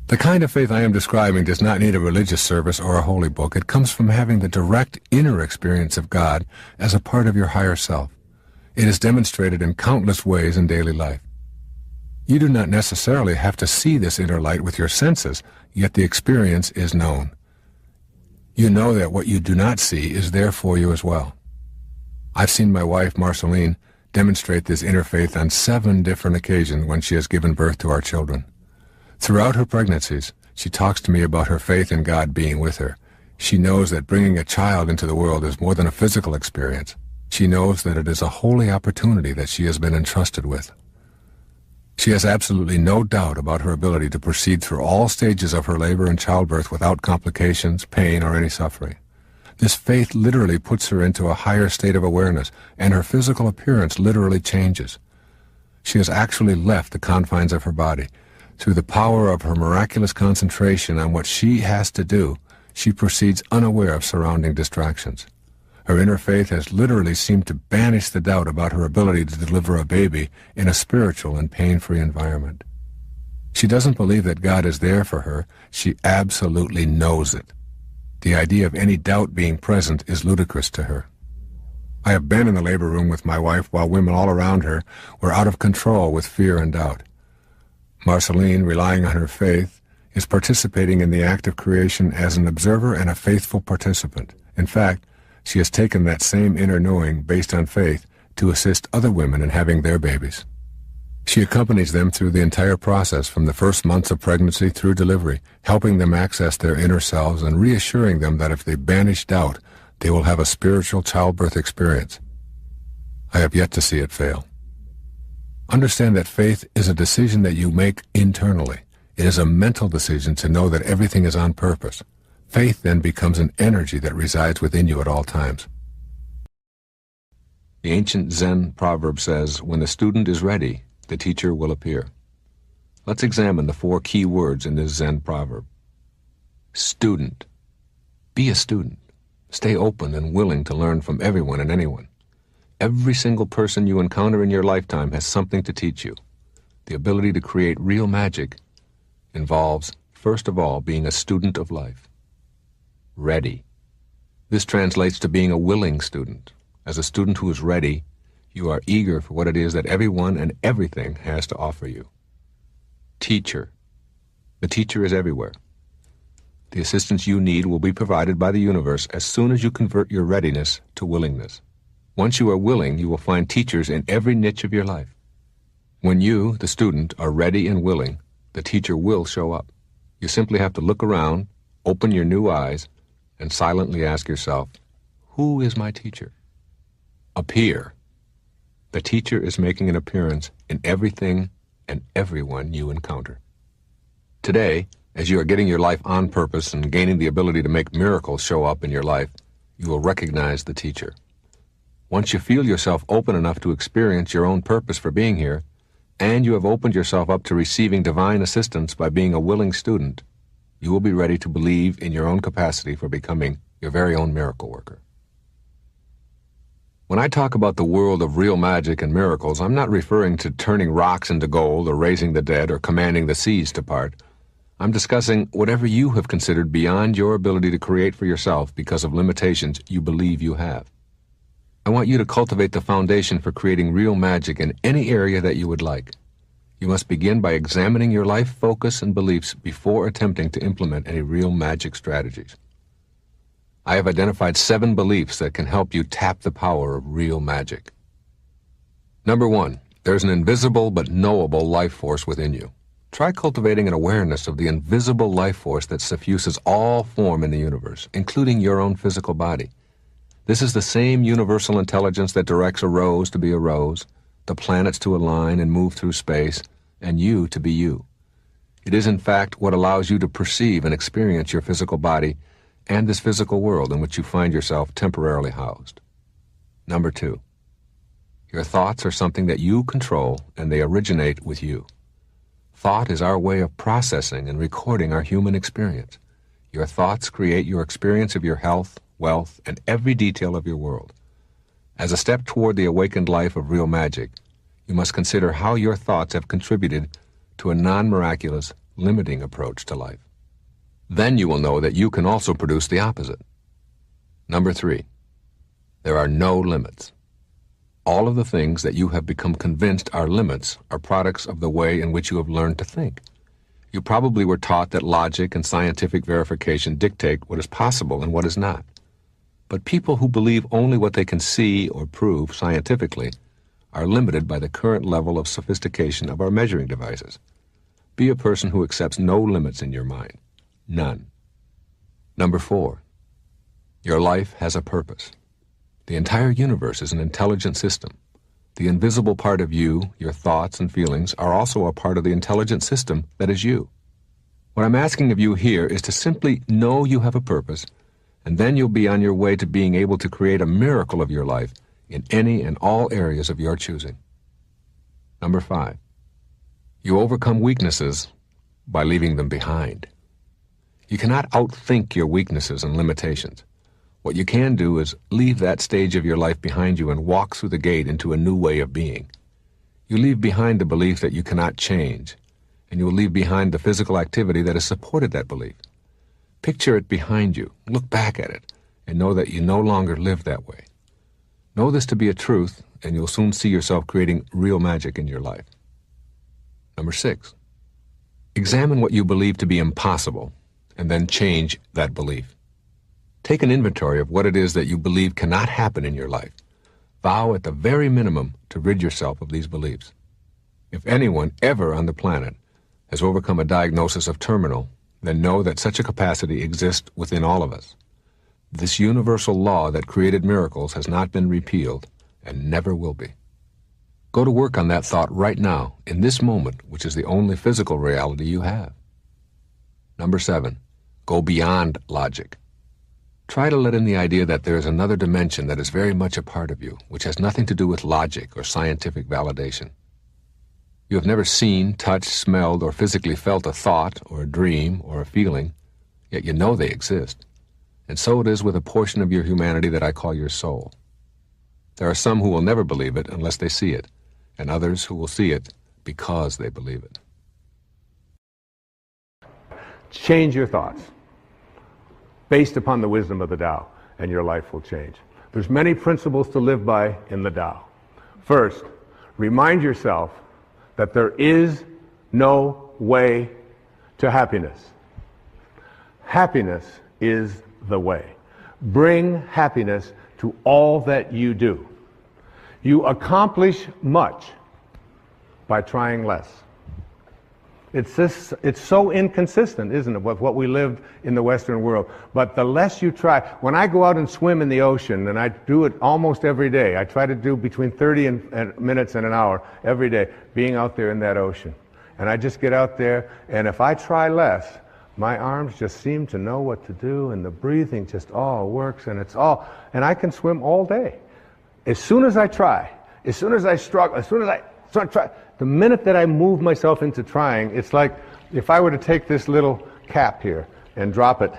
S3: The kind of faith I am describing does not need a religious service or a holy book. It comes from having the direct inner experience of God as a part of your higher self. It is demonstrated in countless ways in daily life. You do not necessarily have to see this inner light with your senses, yet the experience is known. You know that what you do not see is there for you as well. I've seen my wife, Marceline, demonstrate this inner faith on 7 different occasions when she has given birth to our children. Throughout her pregnancies, she talks to me about her faith in God being with her. She knows that bringing a child into the world is more than a physical experience. She knows that it is a holy opportunity that she has been entrusted with. She has absolutely no doubt about her ability to proceed through all stages of her labor and childbirth without complications, pain, or any suffering. This faith literally puts her into a higher state of awareness, and her physical appearance literally changes. She has actually left the confines of her body. Through the power of her miraculous concentration on what she has to do, she proceeds unaware of surrounding distractions. Her inner faith has literally seemed to banish the doubt about her ability to deliver a baby in a spiritual and pain-free environment. She doesn't believe that God is there for her. She absolutely knows it. The idea of any doubt being present is ludicrous to her. I have been in the labor room with my wife while women all around her were out of control with fear and doubt. Marceline, relying on her faith, is participating in the act of creation as an observer and a faithful participant. In fact, she has taken that same inner knowing based on faith to assist other women in having their babies. She accompanies them through the entire process from the first months of pregnancy through delivery, helping them access their inner selves and reassuring them that if they banish doubt, they will have a spiritual childbirth experience. I have yet to see it fail. Understand that faith is a decision that you make internally. It is a mental decision to know that everything is on purpose. Faith then becomes an energy that resides within you at all times. The ancient Zen proverb says, "When the student is ready, the teacher will appear." Let's examine the 4 key words in this Zen proverb. Student. Be a student. Stay open and willing to learn from everyone and anyone. Every single person you encounter in your lifetime has something to teach you. The ability to create real magic involves, first of all, being a student of life. Ready. This translates to being a willing student. As a student who is ready, you are eager for what it is that everyone and everything has to offer you. Teacher. The teacher is everywhere. The assistance you need will be provided by the universe as soon as you convert your readiness to willingness. Once you are willing, you will find teachers in every niche of your life. When you, the student, are ready and willing, the teacher will show up. You simply have to look around, open your new eyes, and silently ask yourself, who is my teacher? Appear. The teacher is making an appearance in everything and everyone you encounter. Today, as you are getting your life on purpose and gaining the ability to make miracles show up in your life, you will recognize the teacher. Once you feel yourself open enough to experience your own purpose for being here, and you have opened yourself up to receiving divine assistance by being a willing student, you will be ready to believe in your own capacity for becoming your very own miracle worker. When I talk about the world of real magic and miracles, I'm not referring to turning rocks into gold or raising the dead or commanding the seas to part. I'm discussing whatever you have considered beyond your ability to create for yourself because of limitations you believe you have. I want you to cultivate the foundation for creating real magic in any area that you would like. You must begin by examining your life focus and beliefs before attempting to implement any real magic strategies. I have identified 7 beliefs that can help you tap the power of real magic. Number 1, there's an invisible but knowable life force within you. Try cultivating an awareness of the invisible life force that suffuses all form in the universe, including your own physical body. This is the same universal intelligence that directs a rose to be a rose, the planets to align and move through space, and you to be you. It is, in fact, what allows you to perceive and experience your physical body and this physical world in which you find yourself temporarily housed. Number 2, your thoughts are something that you control, and they originate with you. Thought is our way of processing and recording our human experience. Your thoughts create your experience of your health, wealth, and every detail of your world. As a step toward the awakened life of real magic, you must consider how your thoughts have contributed to a non-miraculous, limiting approach to life. Then you will know that you can also produce the opposite. Number 3, there are no limits. All of the things that you have become convinced are limits are products of the way in which you have learned to think. You probably were taught that logic and scientific verification dictate what is possible and what is not. But people who believe only what they can see or prove scientifically are limited by the current level of sophistication of our measuring devices. Be a person who accepts no limits in your mind. None. Number 4, your life has a purpose. The entire universe is an intelligent system. The invisible part of you, your thoughts and feelings, are also a part of the intelligent system that is you. What I'm asking of you here is to simply know you have a purpose, and then you'll be on your way to being able to create a miracle of your life in any and all areas of your choosing. Number 5, you overcome weaknesses by leaving them behind. You cannot outthink your weaknesses and limitations. What you can do is leave that stage of your life behind you and walk through the gate into a new way of being. You leave behind the belief that you cannot change, and you will leave behind the physical activity that has supported that belief. Picture it behind you, look back at it, and know that you no longer live that way. Know this to be a truth, and you'll soon see yourself creating real magic in your life. Number 6, examine what you believe to be impossible, and then change that belief. Take an inventory of what it is that you believe cannot happen in your life. Vow at the very minimum to rid yourself of these beliefs. If anyone ever on the planet has overcome a diagnosis of terminal, then know that such a capacity exists within all of us. This universal law that created miracles has not been repealed and never will be. Go to work on that thought right now, in this moment, which is the only physical reality you have. Number 7, go beyond logic. Try to let in the idea that there is another dimension that is very much a part of you, which has nothing to do with logic or scientific validation. You have never seen, touched, smelled, or physically felt a thought or a dream or a feeling, yet you know they exist. And so it is with a portion of your humanity that I call your soul. There are some who will never believe it unless they see it, and others who will see it because they believe it.
S1: Change your thoughts based upon the wisdom of the Tao, and your life will change. There's many principles to live by in the Tao. First, remind yourself that there is no way to happiness. Happiness is the way. Bring happiness to all that you do. You accomplish much by trying less. It's so inconsistent, isn't it, with what we live in the Western world. But the less you try, when I go out and swim in the ocean, and I do it almost every day, I try to do between 30 minutes and an hour every day, being out there in that ocean. And I just get out there, and if I try less, my arms just seem to know what to do, and the breathing just all works, and I can swim all day. As soon as I try, as soon as I struggle, as soon as I start trying, the minute that I move myself into trying, it's like if I were to take this little cap here and drop it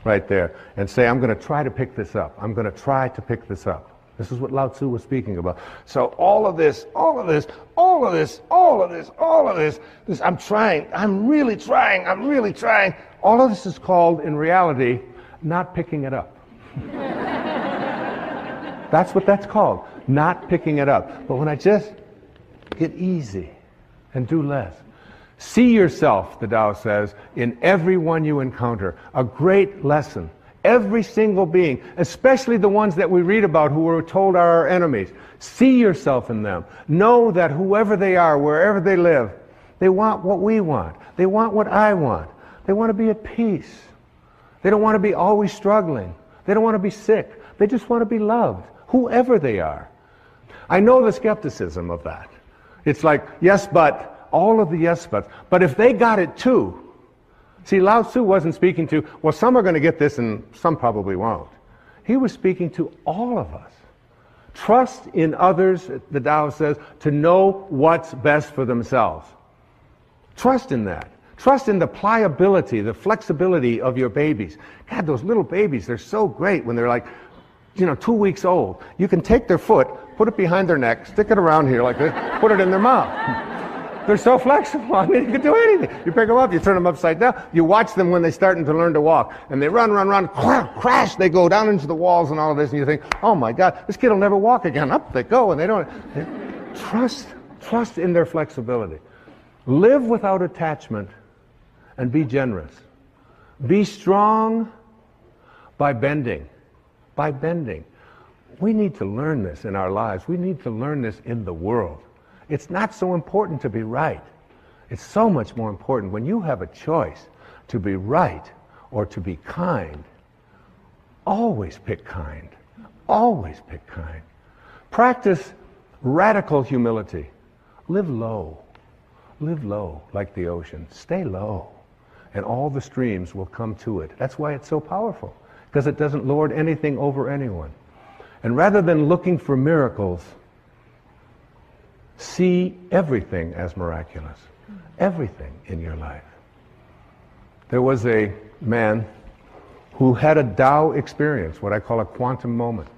S1: right there and say, I'm going to try to pick this up. I'm going to try to pick this up. This is what Lao Tzu was speaking about. So all of this, I'm trying, I'm really trying. All of this is called, in reality, not picking it up. That's what that's called, not picking it up. But when I just get easy and do less. See yourself, the Tao says, in everyone you encounter. A great lesson. Every single being, especially the ones that we read about who we're told are our enemies. See yourself in them. Know that whoever they are, wherever they live, they want what we want. They want what I want. They want to be at peace. They don't want to be always struggling. They don't want to be sick. They just want to be loved, whoever they are. I know the skepticism of that. It's like, yes, but, all of the yes, buts. But if they got it too, see, Lao Tzu wasn't speaking to, well, some are going to get this and some probably won't. He was speaking to all of us.
S3: Trust in others, the Tao says, to know what's best for themselves. Trust in that. Trust in the pliability, the flexibility of your babies. God, those little babies, they're so great when they're like, 2 weeks old. You can take their foot, put it behind their neck, stick it around here like this, put it in their mouth. They're so flexible. I mean, you can do anything. You pick them up, you turn them upside down. You watch them when they're starting to learn to walk. And they run, crash, they go down into the walls and all of this. And you think, oh my God, this kid will never walk again. Up they go, and they don't. Trust in their flexibility. Live without attachment and be generous. Be strong by bending. By bending. We need to learn this in our lives. We need to learn this in the world. It's not so important to be right. It's so much more important when you have a choice to be right or to be kind. Always pick kind. Always pick kind. Practice radical humility. Live low. Live low like the ocean. Stay low. And all the streams will come to it. That's why it's so powerful, because it doesn't lord anything over anyone. And rather than looking for miracles, see everything as miraculous. Everything in your life. There was a man who had a Tao experience, what I call a quantum moment.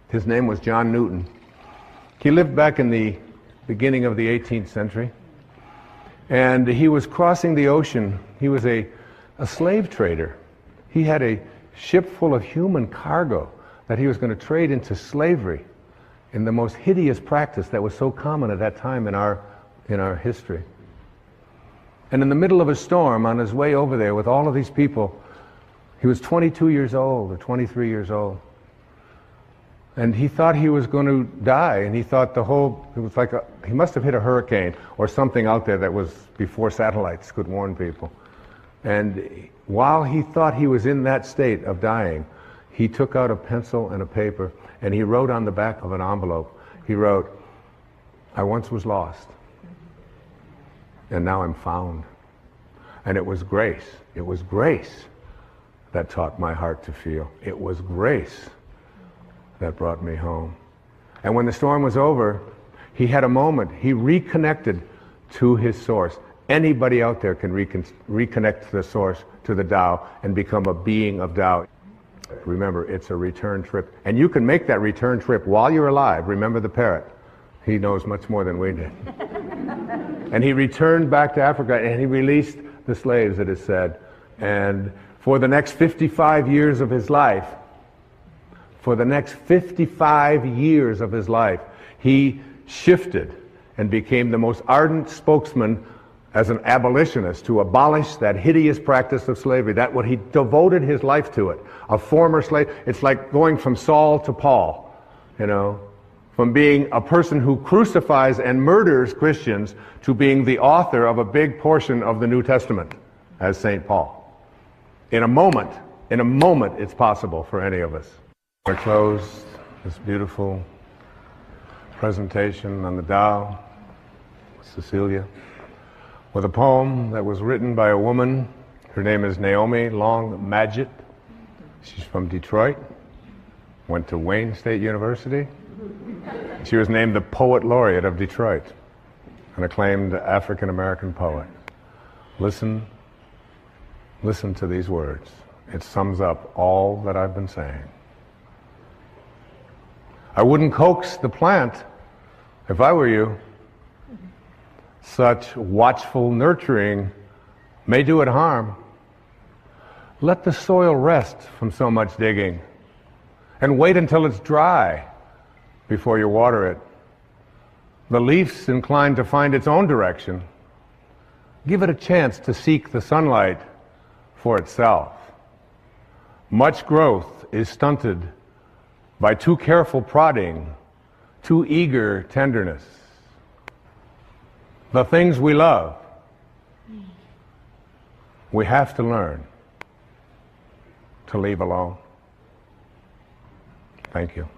S3: His name was John Newton. He lived back in the beginning of the 18th century. And he was crossing the ocean. He was a slave trader. He had a ship full of human cargo that he was going to trade into slavery in the most hideous practice that was so common at that time in our history. And in the middle of a storm, on his way over there with all of these people, he was 22 years old or 23 years old. And he thought he was going to die, and he thought it was like he must have hit a hurricane or something out there that was before satellites could warn people. And while he thought he was in that state of dying, he took out a pencil and a paper, and he wrote on the back of an envelope, he wrote, "I once was lost, and now I'm found." And it was grace. It was grace that taught my heart to feel. It was grace that brought me home. And when the storm was over, he had a moment. He reconnected to his source. Anybody out there can reconnect to the source, to the Tao, and become a being of Tao. Remember, it's a return trip. And you can make that return trip while you're alive. Remember the parrot. He knows much more than we did. And he returned back to Africa, and he released the slaves, it is said. And for the next 55 years of his life, he shifted and became the most ardent spokesman as an abolitionist to abolish that hideous practice of slavery. That's what he devoted his life to it. A former slave, it's like going from Saul to Paul, from being a person who crucifies and murders Christians to being the author of a big portion of the New Testament as St. Paul. In a moment, it's possible for any of us. I close this beautiful presentation on the Tao, Cecilia, with a poem that was written by a woman. Her name is Naomi Long Madgett. She's from Detroit, went to Wayne State University. She was named the Poet Laureate of Detroit, an acclaimed African-American poet. Listen to these words. It sums up all that I've been saying. I wouldn't coax the plant if I were you. Such watchful nurturing may do it harm. Let the soil rest from so much digging, and wait until it's dry before you water it. The leaf's inclined to find its own direction. Give it a chance to seek the sunlight for itself. Much growth is stunted by too careful prodding, too eager tenderness. The things we love, we have to learn to leave alone. Thank you.